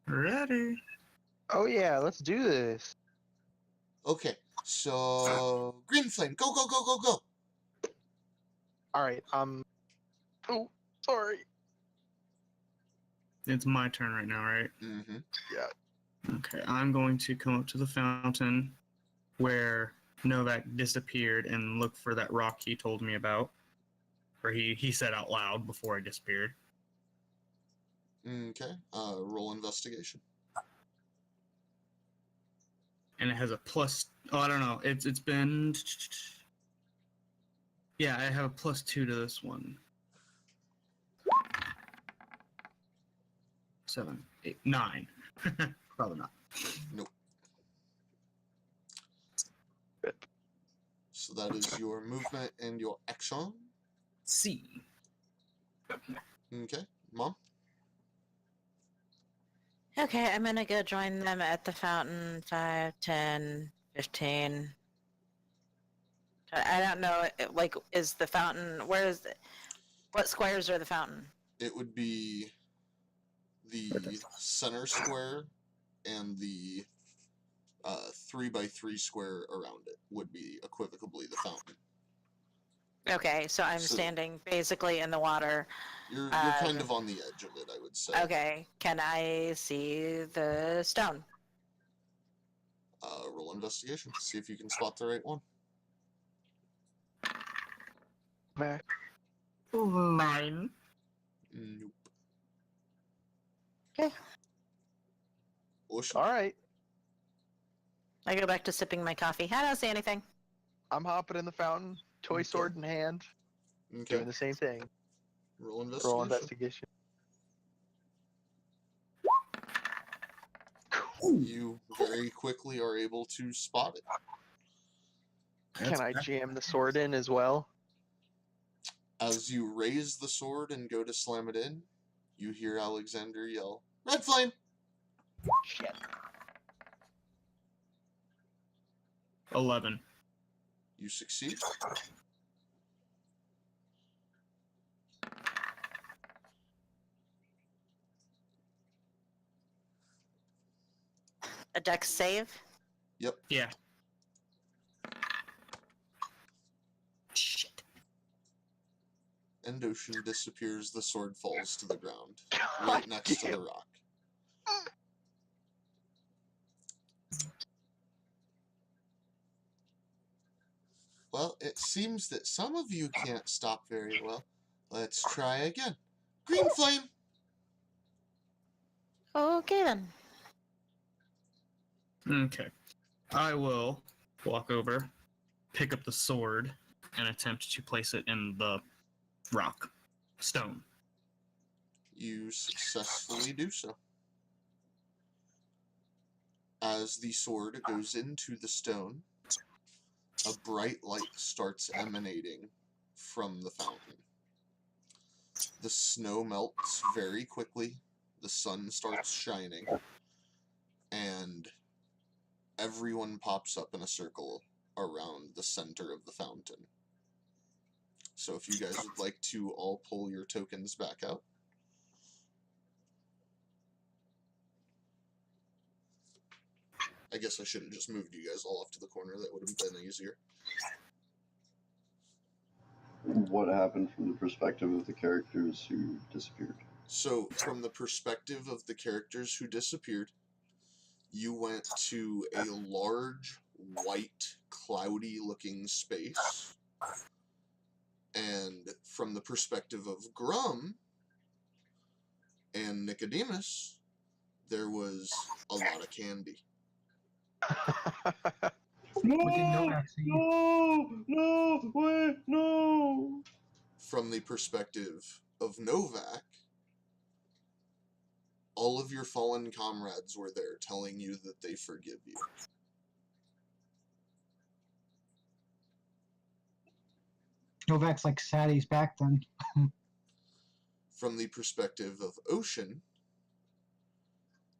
Ready. Oh yeah, let's do this. Okay, so green flame, go, go, go, go, go. All right. Oh, sorry. It's my turn right now, right? Mm-hmm. Okay. I'm going to come up to the fountain where Novak disappeared and look for that rock he told me about. Or he said out loud before I disappeared. Okay, roll investigation. And it has a plus. Oh, I don't know. It's been. Yeah, I have a +2 to this one. 7, 8, 9. Probably not. Nope. So that is your movement and your action. C. Okay, Mom? Okay, I'm gonna go join them at the fountain. 5, 10, 15. I don't know, like, is the fountain, where is it? What squares are the fountain? It would be the center square and the 3x3 square around it would be equivocably the fountain. Okay, so I'm So- standing basically in the water. You're Um, kind of on the edge of it, I would say. Okay, can I see the stone? Roll investigation. See if you can spot the right one. Mac. 9. Nope. Okay. Ocean? All right. I go back to sipping my coffee. I don't see anything. I'm hopping in the fountain, toy Okay. sword in hand, Okay. doing the same thing. Roll investigation. Roll investigation. You very quickly are able to spot it. Can I jam the sword in as well? As you raise the sword and go to slam it in, you hear Alexander yell, "Red flame!" Shit. 11. You succeed. A dex save? Yep. Yeah. Shit. Ocean disappears. The sword falls to the ground, God right next to damn. the rock. Well, it seems that some of you can't stop very well. Let's try again. Green flame! Okay then. Okay. I will walk over, pick up the sword, and attempt to place it in the rock. stone. You successfully do so. As the sword goes into the stone, a bright light starts emanating from the fountain. The snow melts very quickly, the sun starts shining, and everyone pops up in a circle around the center of the fountain. So if you guys would like to all pull your tokens back out. I guess I should have just moved you guys all off to the corner. That would have been easier. What happened from the perspective of the characters who disappeared? So, from the perspective of the characters who disappeared, you went to a large, white, cloudy-looking space. And from the perspective of Grum and Nicodemus, there was a lot of candy. What did Novak see? No, wait, no. From the perspective of Novak, all of your fallen comrades were there telling you that they forgive you. Novak's like sad he's back then. From the perspective of Ocean,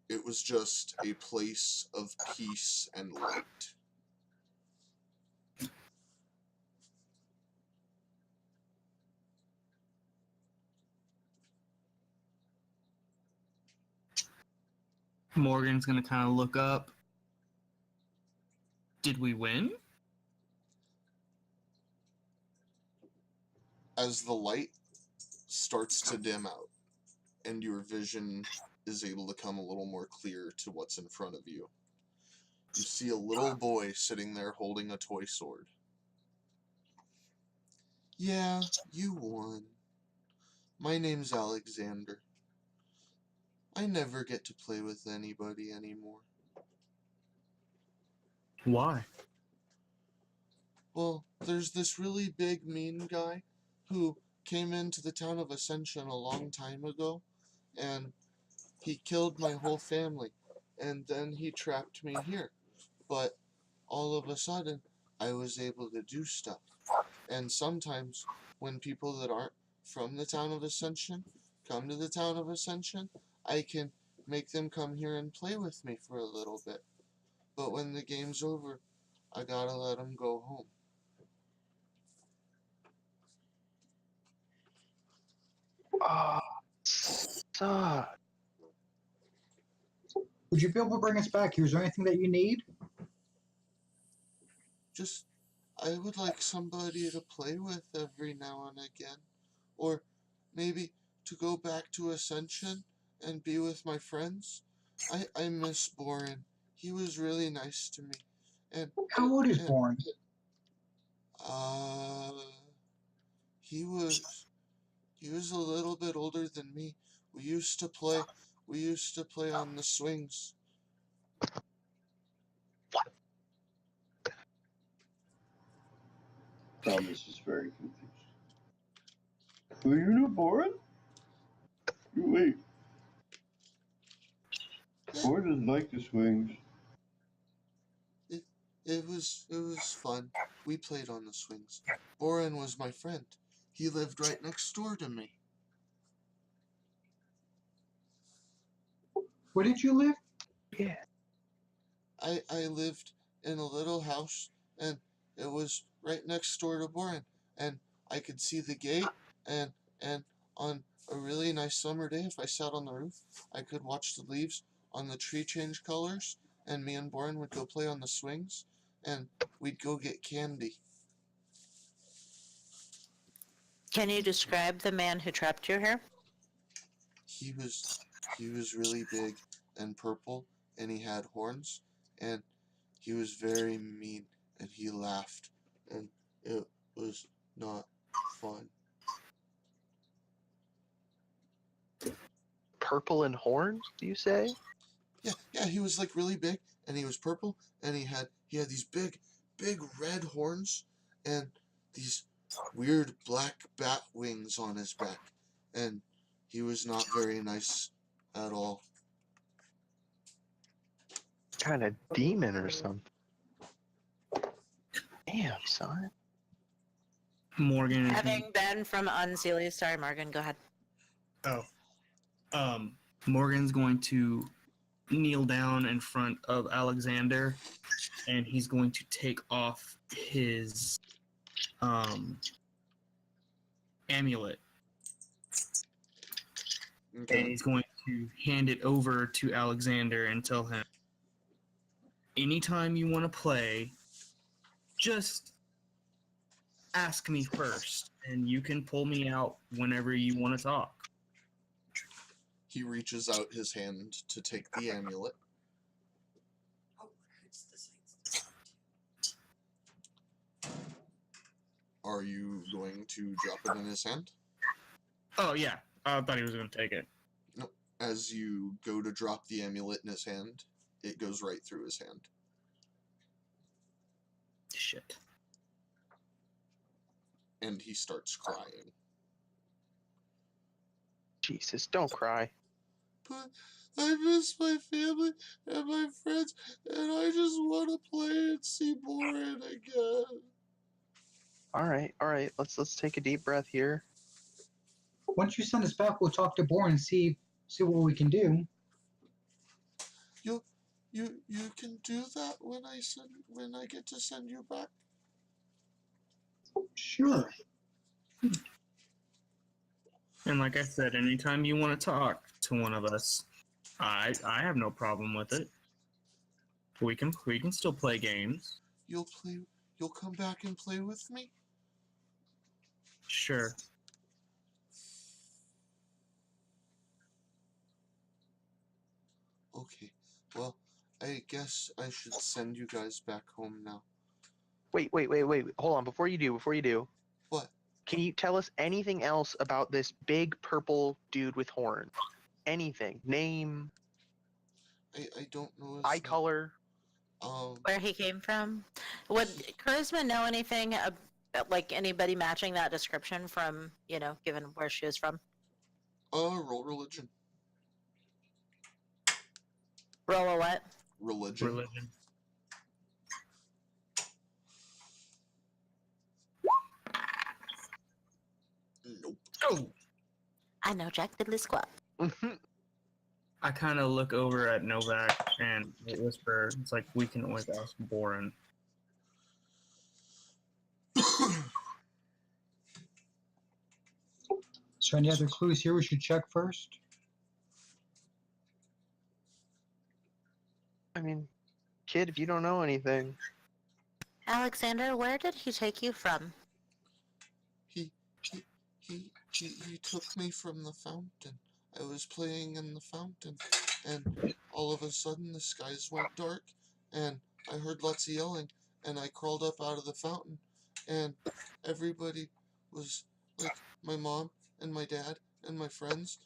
it was just a place of peace and light. Morgan's gonna kind of look up. Did we win? As the light starts to dim out and your vision is able to come a little more clear to what's in front of you, you see a little boy sitting there holding a toy sword. Yeah, you won. My name's Alexander. I never get to play with anybody anymore. Why? Well, there's this really big mean guy who came into the town of Ascension a long time ago, and he killed my whole family, and then he trapped me here. But all of a sudden, I was able to do stuff. And sometimes, when people that aren't from the town of Ascension come to the town of Ascension, I can make them come here and play with me for a little bit. But when the game's over, I gotta let them go home. Oh, suck. Would you be able to bring us back here? Is there anything that you need? Just, I would like somebody to play with every now and again. Or maybe to go back to Ascension and be with my friends. I miss Boren. He was really nice to me. And How old is and, Bourne? uh he was a little bit older than me. We used to play on the swings. Thomas is very confused. Were you new Boren? Wait, Boren doesn't like the swings. It was fun. We played on the swings. Boren was my friend. He lived right next door to me. Where did you live? Yeah. I lived in a little house, and it was right next door to Boren, and I could see the gate, and on a really nice summer day, if I sat on the roof, I could watch the leaves on the tree change colors, and me and Boren would go play on the swings, and we'd go get candy. Can you describe the man who trapped you here? He was really big and purple, and he had horns, and he was very mean, and he laughed, and it was not fun. Purple and horns, do you say? Yeah, he was like really big, and he was purple, and he had these big red horns, and these weird black bat wings on his back, and he was not very nice at all. Kind of demon or something. Damn, son. Morgan is Having been from Unseelie, sorry, Morgan, go ahead. Morgan's going to kneel down in front of Alexander, and he's going to take off his amulet, and Okay. he's going to hand it over to Alexander and tell him, anytime you want to play, just ask me first, and you can pull me out whenever you want to talk. He reaches out his hand to take the amulet. Are you going to drop it in his hand? Oh, yeah. I thought he was going to take it. No. As you go to drop the amulet in his hand, it goes right through his hand. Shit. And he starts crying. Jesus, don't cry. But I miss my family and my friends, and I just want to play and see Boren again. All right. Let's take a deep breath here. Once you send us back, we'll talk to Bourne and see what we can do. You can do that when I get to send you back. Sure. And like I said, anytime you want to talk to one of us, I have no problem with it. We can still play games. You'll come back and play with me? Sure. Okay. Well, I guess I should send you guys back home now. Wait. Hold on. Before you do. What? Can you tell us anything else about this big purple dude with horns? Anything? Name, I don't know his eye name. color? Where he came from? Would Charisma know anything about, like, anybody matching that description from, given where she was from? Roll religion. Roll a what? Religion. Nope. Oh! I know Jack Diddley Squat. I kind of look over at Novak and whisper, it's like, we can always ask Boren. Is there any other clues here we should check first? I mean, kid, if you don't know anything. Alexander, where did he take you from? He took me from the fountain. I was playing in the fountain, and all of a sudden the skies went dark, and I heard lots of yelling, and I crawled up out of the fountain, and everybody was, like, my mom and my dad and my friends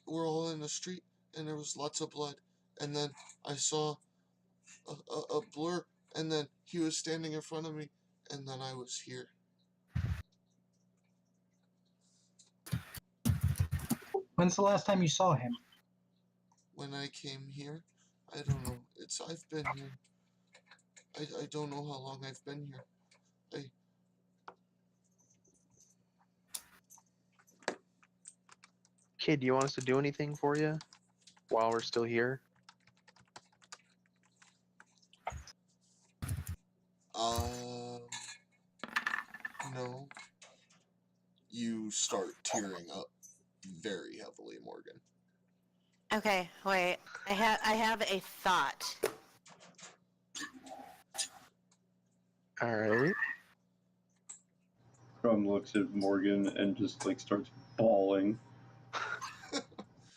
were all in the street, and there was lots of blood, and then I saw a blur, and then he was standing in front of me, and then I was here. When's the last time you saw him? When I came here, I don't know. I've been here. I don't know how long I've been here. Kid, do you want us to do anything for you while we're still here? No. You start tearing up very heavily, Morgan. Okay, wait. I have a thought. All right. Crumb looks at Morgan and just like starts bawling.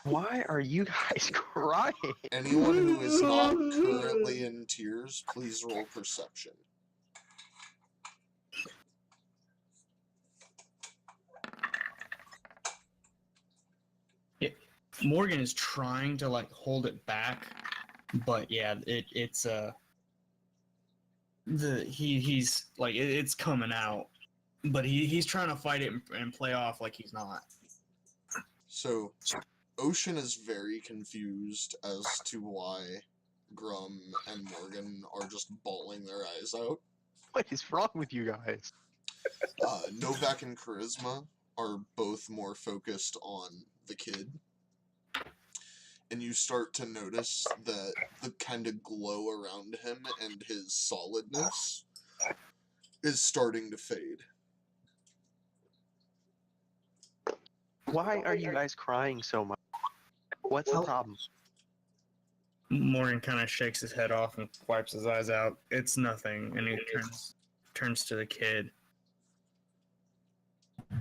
Why are you guys crying? Anyone who is not currently in tears, please roll perception. Morgan is trying to like hold it back, but yeah, it's he's like it's coming out, but he's trying to fight it and play off like he's not. So, Ocean is very confused as to why Grum and Morgan are just bawling their eyes out. What is wrong with you guys? Novak and Charisma are both more focused on the kid. And you start to notice that the kind of glow around him and his solidness is starting to fade. Why are you guys crying so much? What's the Well- problem? Morgan kind of shakes his head off and wipes his eyes out. It's nothing, and he turns to the kid.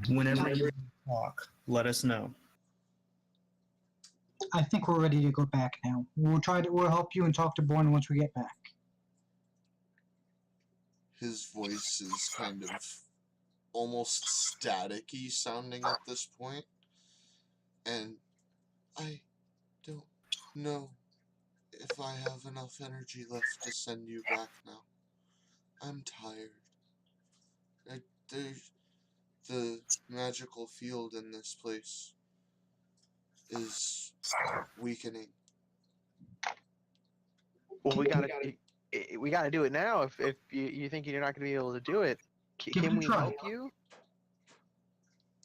Whenever you talk, let us know. I think we're ready to go back now. We'll help you and talk to Born once we get back. His voice is kind of almost staticky sounding at this point. And I don't know if I have enough energy left to send you back now. I'm tired. The magical field in this place is weakening. Well, we gotta do it now. If you think you're not gonna be able to do it, Give it can a we try. help you?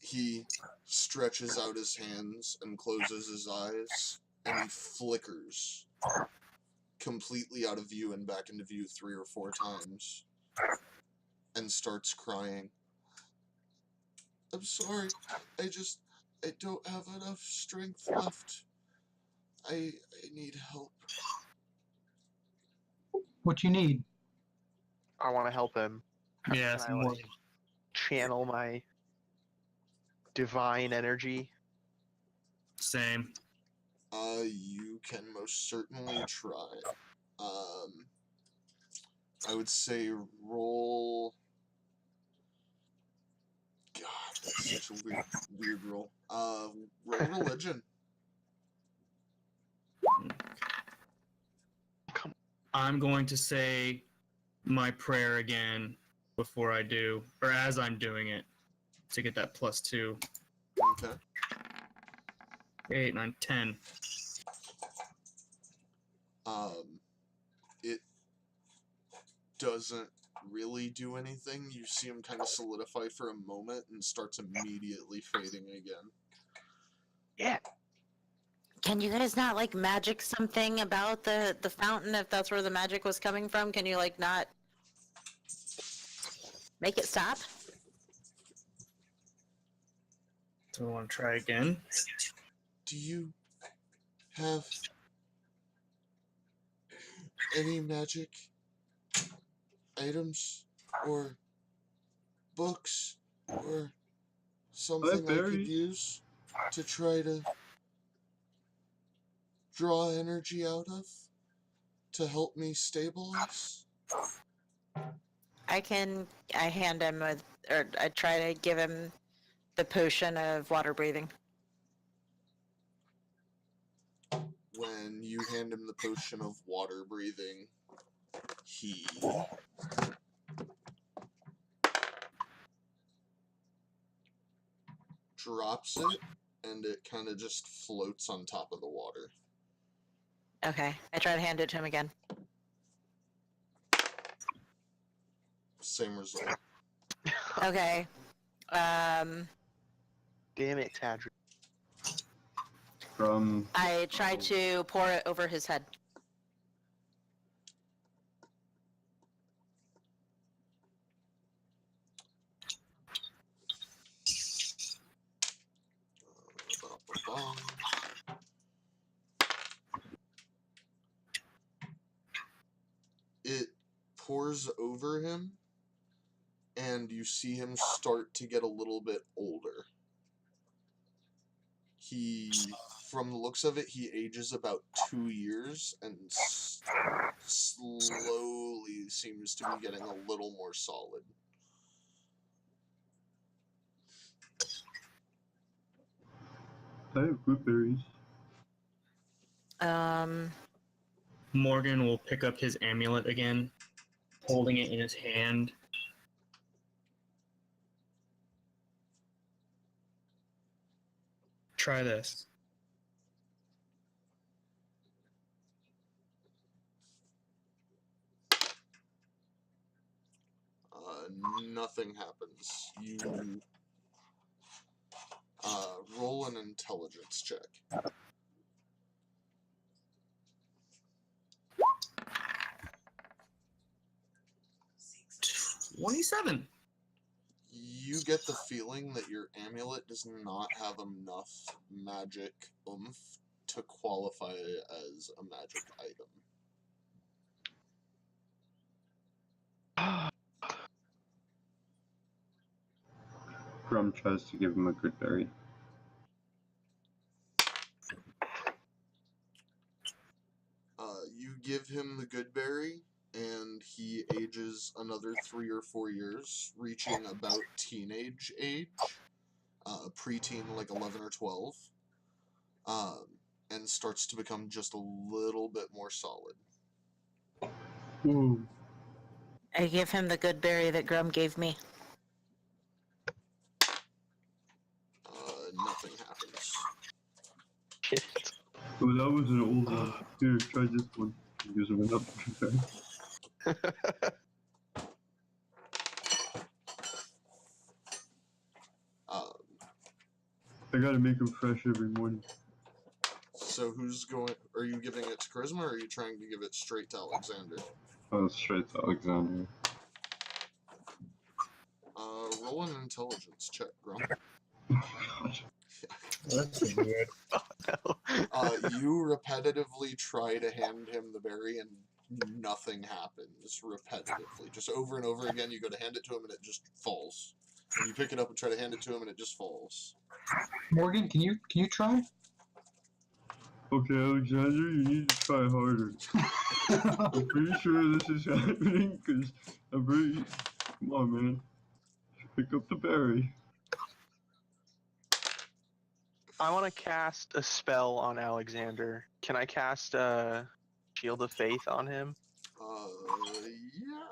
He stretches out his hands and closes his eyes, and he flickers completely out of view and back into view 3 or 4 times and starts crying. I'm sorry. I don't have enough strength left. I need help. What you need? I want to help him. Yes, Can I, like, channel my divine energy? same. You can most certainly try. I would say roll. God, that's such a weird roll. Roll religion. I'm going to say my prayer again before I do, or as I'm doing it, to get that +2. Okay. 8, 9, 10. It doesn't really do anything. You see him kind of solidify for a moment and starts immediately fading again. Yeah. Can you guys not like magic something about the fountain if that's where the magic was coming from? Can you like not make it stop? So we want to try again. Do you have any magic items or books or something I could berries. use to try to draw energy out of to help me stabilize? I hand him or I try to give him the potion of water breathing. When you hand him the potion of water breathing, he drops it, and it kind of just floats on top of the water. Okay, I try to hand it to him again. Same result. Okay. Damn it, Tadri. From I try to pour it over his head. It pours over him, and you see him start to get a little bit older. From the looks of it, he ages about 2 years and slowly seems to be getting a little more solid. I have blueberries. Morgan will pick up his amulet again, holding it in his hand. Try this. Nothing happens. You roll an intelligence check. 27. You get the feeling that your amulet does not have enough magic oomph to qualify as a magic item. Grum tries to give him a good berry. You give him the good berry, and he ages another 3 or 4 years, reaching about teenage age, preteen like 11 or 12, and starts to become just a little bit more solid. Ooh. I give him the good berry that Grum gave me. Nothing happens. Shit. Oh, that was an old one. Here, try this one. He gives him another good berry. I gotta make him fresh every morning. So who's going? Are you giving it to Charisma, or are you trying to give it straight to Alexander? Oh, straight to Alexander. Roll an intelligence check, Grum. God. That's weird. You repetitively try to hand him the berry, and nothing happens. Repetitively, just over and over again, you go to hand it to him, and it just falls. And you pick it up and try to hand it to him, and it just falls. Morgan, can you try? Okay, Alexander, you need to try harder. I'm pretty sure this is happening, because I'm pretty... Come on, man. Pick up the berry. I want to cast a spell on Alexander. Can I cast a Shield of Faith on him? Yeah.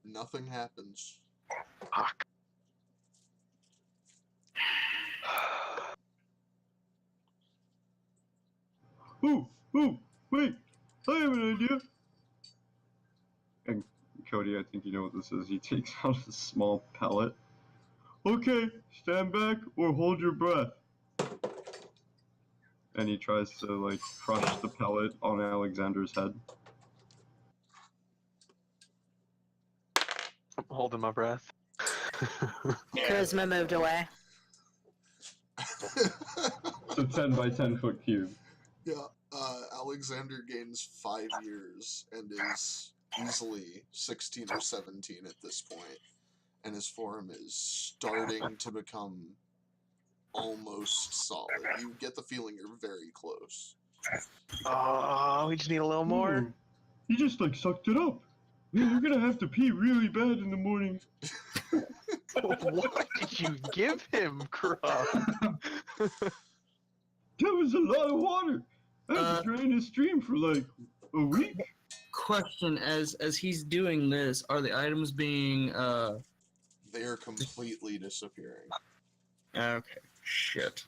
Nothing happens. Fuck. Ooh, wait, I have an idea. And Cody, I think you know what this is. He takes out a small pellet. Okay, stand back or hold your breath. And he tries to, like, crush the pellet on Alexander's head. I'm holding my breath. Charisma moved away. It's a 10 by 10 foot cube. Yeah, Alexander gains 5 years and is easily 16 or 17 at this point, and his form is starting to become almost solid. You get the feeling you're very close. Oh, we just need a little more. Ooh, he just, like, sucked it up. Man, you're gonna have to pee really bad in the morning. What did you give him, Crumb? That was a lot of water. I had to drain his stream for, like, a week. Question: As he's doing this, are the items being They are completely disappearing. Okay, shit.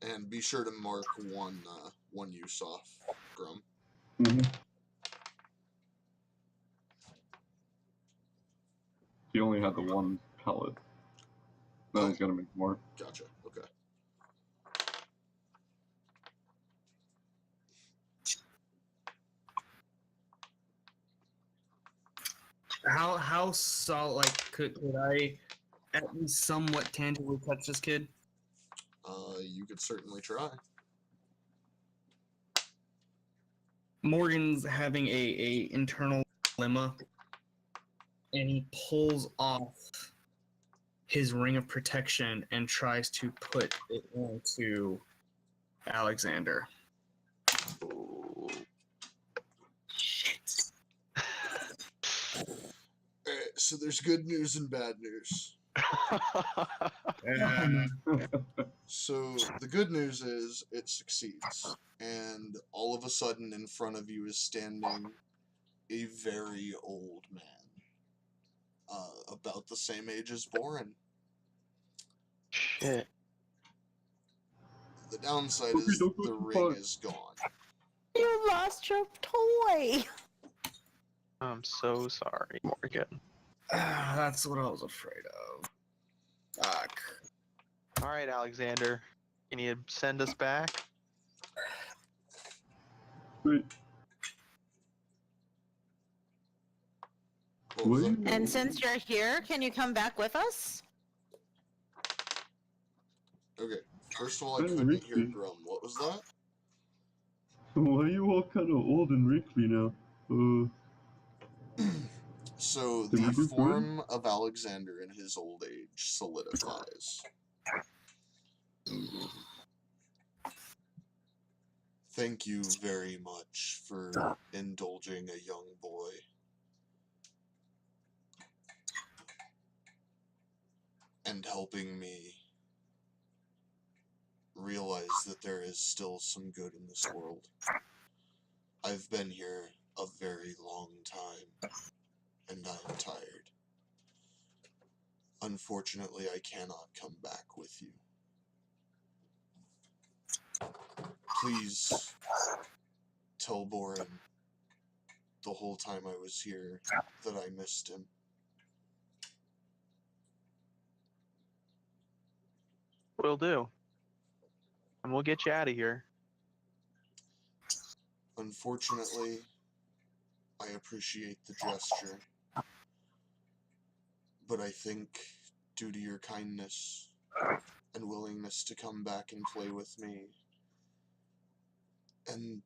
And be sure to mark one use off, Grum. Mm-hmm. He only had the one pellet. Now he's gotta make more. Gotcha. Okay. How solid? Like, could I at least somewhat tangibly touch this kid? You could certainly try. Morgan's having a internal dilemma, and he pulls off his ring of protection and tries to put it into Alexander. Shit. Alright, so there's good news and bad news. And So the good news is it succeeds, and all of a sudden in front of you is standing a very old man, about the same age as Boren. Shit. The downside Okay, is don't go the too ring far. is gone. You lost your toy. I'm so sorry, Morgan. that's what I was afraid of. Fuck. All right, Alexander. Can you send us back? Wait, What was what? that? And since you're here, can you come back with us? Okay, first of all, I Hey, couldn't hear Ricky. Grum. What was that? Why are you all kind of old and wrinkly now? So Did we the do good? form of Alexander in his old age solidifies. Thank you very much for indulging a young boy. And helping me realize that there is still some good in this world. I've been here a very long time, and I'm tired. Unfortunately, I cannot come back with you. Please tell Boren the whole time I was here that I missed him. Will do. And we'll get you out of here. Unfortunately, I appreciate the gesture, but I think due to your kindness and willingness to come back and play with me, and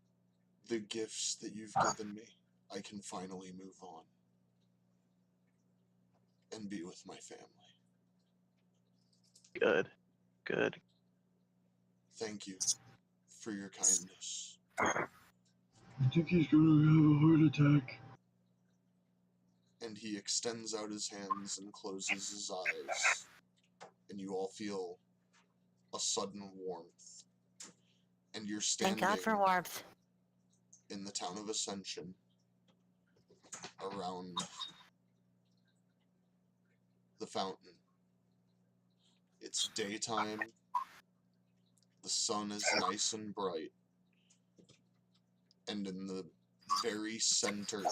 the gifts that you've given me, I can finally move on and be with my family. Good. Good. Thank you for your kindness. I think he's gonna have a heart attack. And he extends out his hands and closes his eyes, and you all feel a sudden warmth. And you're Thank standing God for warmth. in the town of Ascension, around the fountain. It's daytime, the sun is nice and bright, and in the very center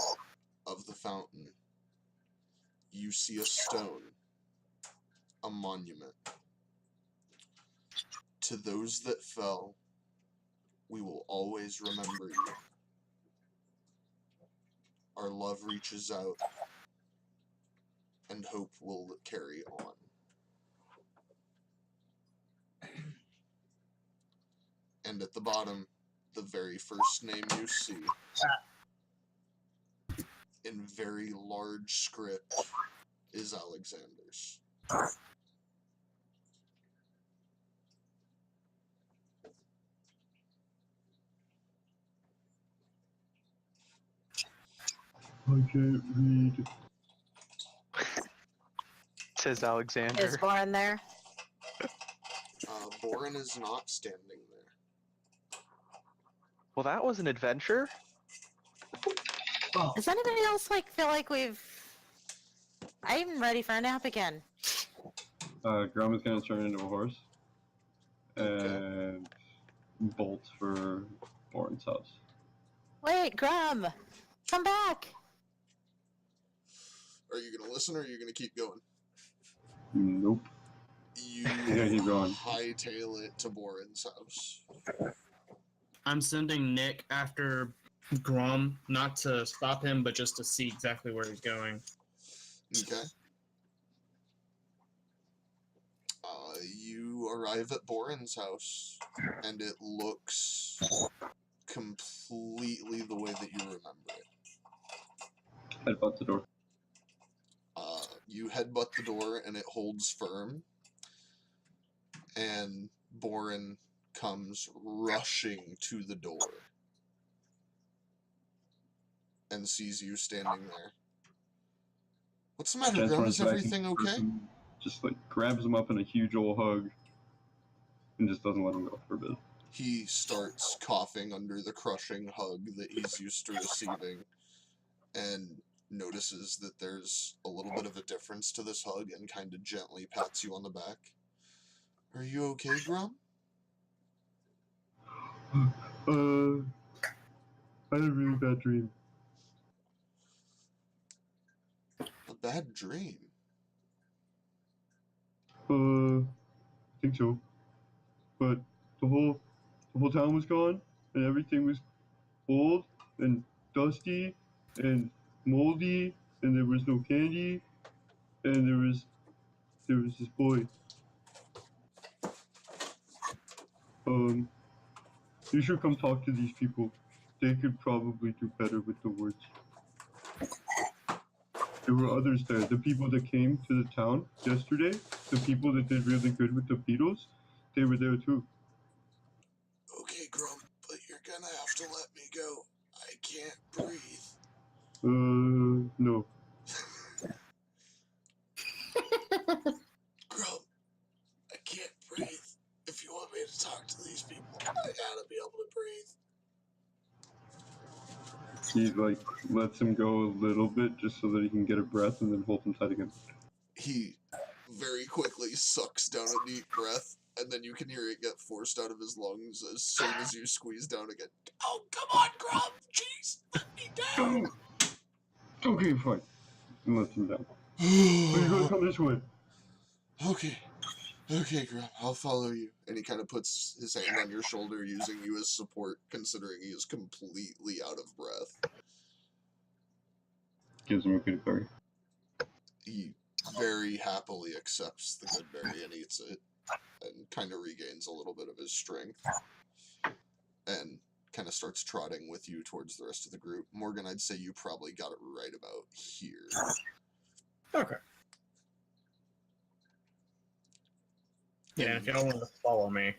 of the fountain, you see a stone, a monument. To those that fell, we will always remember you. Our love reaches out, and hope will carry on. And at the bottom, the very first name you see, in very large script, is Alexander's. I can't read. Says Alexander. Is Boren there? Boren is not standing there. Well, that was an adventure. Well, Does anybody else feel like we've? I'm ready for a nap again. Grum is gonna turn into a horse Okay. and bolt for Boren's house. Wait, Grum, come back. Are you going to listen or are you going to keep going? Nope. You Yeah, keep going. hightail it to Boren's house. I'm sending Nick after Grom, not to stop him, but just to see exactly where he's going. Okay. You arrive at Boren's house, and it looks completely the way that you remember it. Headbutt the door. You headbutt the door, and it holds firm, and Boren comes rushing to the door and sees you standing there. What's the matter, Grum? Is everything okay? just like grabs him up in a huge old hug and just doesn't let him go for a bit. He starts coughing under the crushing hug that he's used to receiving and notices that there's a little bit of a difference to this hug and kind of gently pats you on the back. Are you okay, Grum? I had a really bad dream. A bad dream? I think so. But the whole town was gone, and everything was old and dusty and moldy, and there was no candy, and there was this boy. You should come talk to these people. They could probably do better with the words. There were others there. The people that came to the town yesterday, the people that did really good with the beetles, they were there too. Okay, Grum, but you're gonna have to let me go. I can't breathe. No. Grum, I can't breathe. If you want me to talk to these people, I gotta be able to breathe. He like lets him go a little bit just so that he can get a breath and then holds him tight again. He very quickly sucks down a deep breath, and then you can hear it get forced out of his lungs as soon as you squeeze down again. Oh, come on, Grum! Jeez, let me down! Okay, fine. And lets him down. You're gonna come this way. Okay, Grum, I'll follow you. And he kind of puts his hand on your shoulder, using you as support, considering he is completely out of breath. Gives him a good berry. He very happily accepts the good berry and eats it, and kind of regains a little bit of his strength, and kind of starts trotting with you towards the rest of the group. Morgan, I'd say you probably got it right about here. Okay. Yeah, if y'all want to follow me.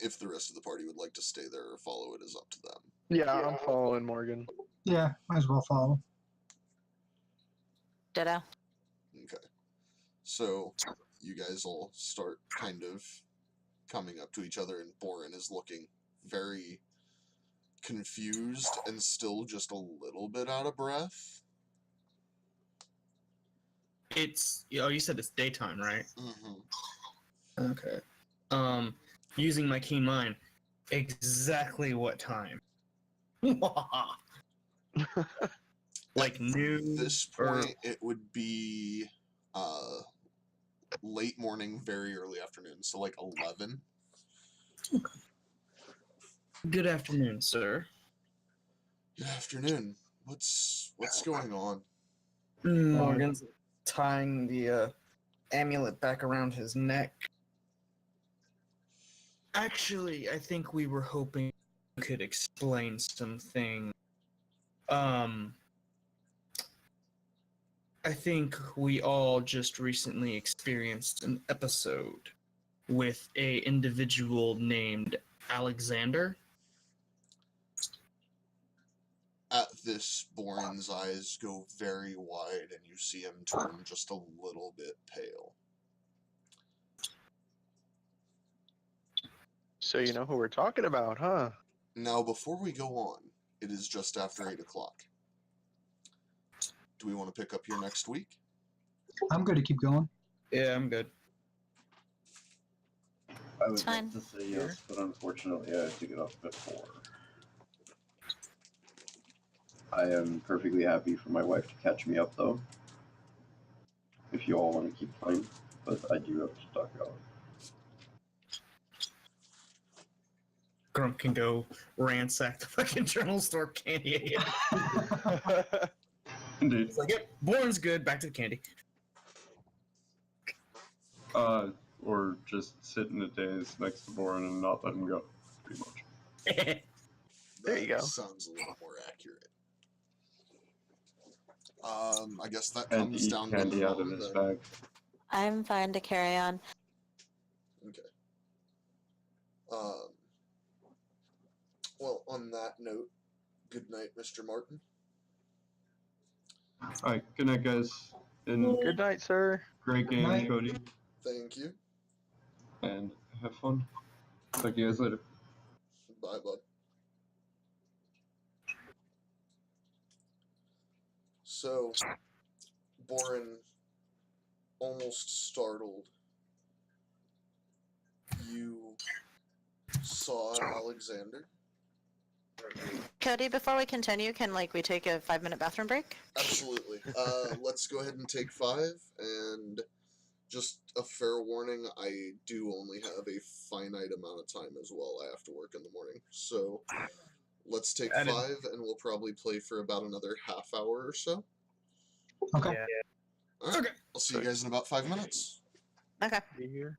If the rest of the party would like to stay there or follow, it is up to them. Yeah, I'm following Morgan. Yeah, might as well follow. Ditto. Okay. So, you guys all start kind of coming up to each other, and Boren is looking very confused and still just a little bit out of breath. It's you said it's daytime, right? Mm-hmm. Okay. Using my keen mind, exactly what time? Like noon. At this point, it would be late morning, very early afternoon, so like 11. Good afternoon, sir. Good afternoon. What's going on? Morgan's tying the amulet back around his neck. Actually, I think we were hoping you could explain something. I think we all just recently experienced an episode with a individual named Alexander. At this, Boren's eyes go very wide, and you see him turn just a little bit pale. So you know who we're talking about, huh? Now, before we go on, it is just after 8 o'clock. Do we want to pick up here next week? I'm good to keep going. Yeah, I'm good. I would It's fine. love to say yes, but unfortunately I have to get off before. I am perfectly happy for my wife to catch me up, though. If you all want to keep playing, but I do have to duck out. Grump can go ransack the fucking journal store candy again. Indeed. It's like, yep, Born's good. Back to the candy. Or just sit in the days next to Boren and not let him go, pretty much. There you go. Sounds a little more accurate. I guess that And comes eat down to candy out of Mo, his then. bag. I'm fine to carry on. Okay. Well, on that note, Good night, Mr. Martin. Alright, good night, guys. And Good night, sir. great game, Night. Cody. Thank you. And have fun. Talk to you guys later. Bye, bud. So, Boren, almost startled, you saw Alexander. Cody, before we continue, can we take a 5-minute bathroom break? Absolutely. Let's go ahead and take 5, and just a fair warning, I do only have a finite amount of time as well. I have to work in the morning. So let's take I 5, didn't- and we'll probably play for about another half hour or so. Okay. Yeah. All right. Okay. I'll see you guys in about 5 minutes. Okay. Be here.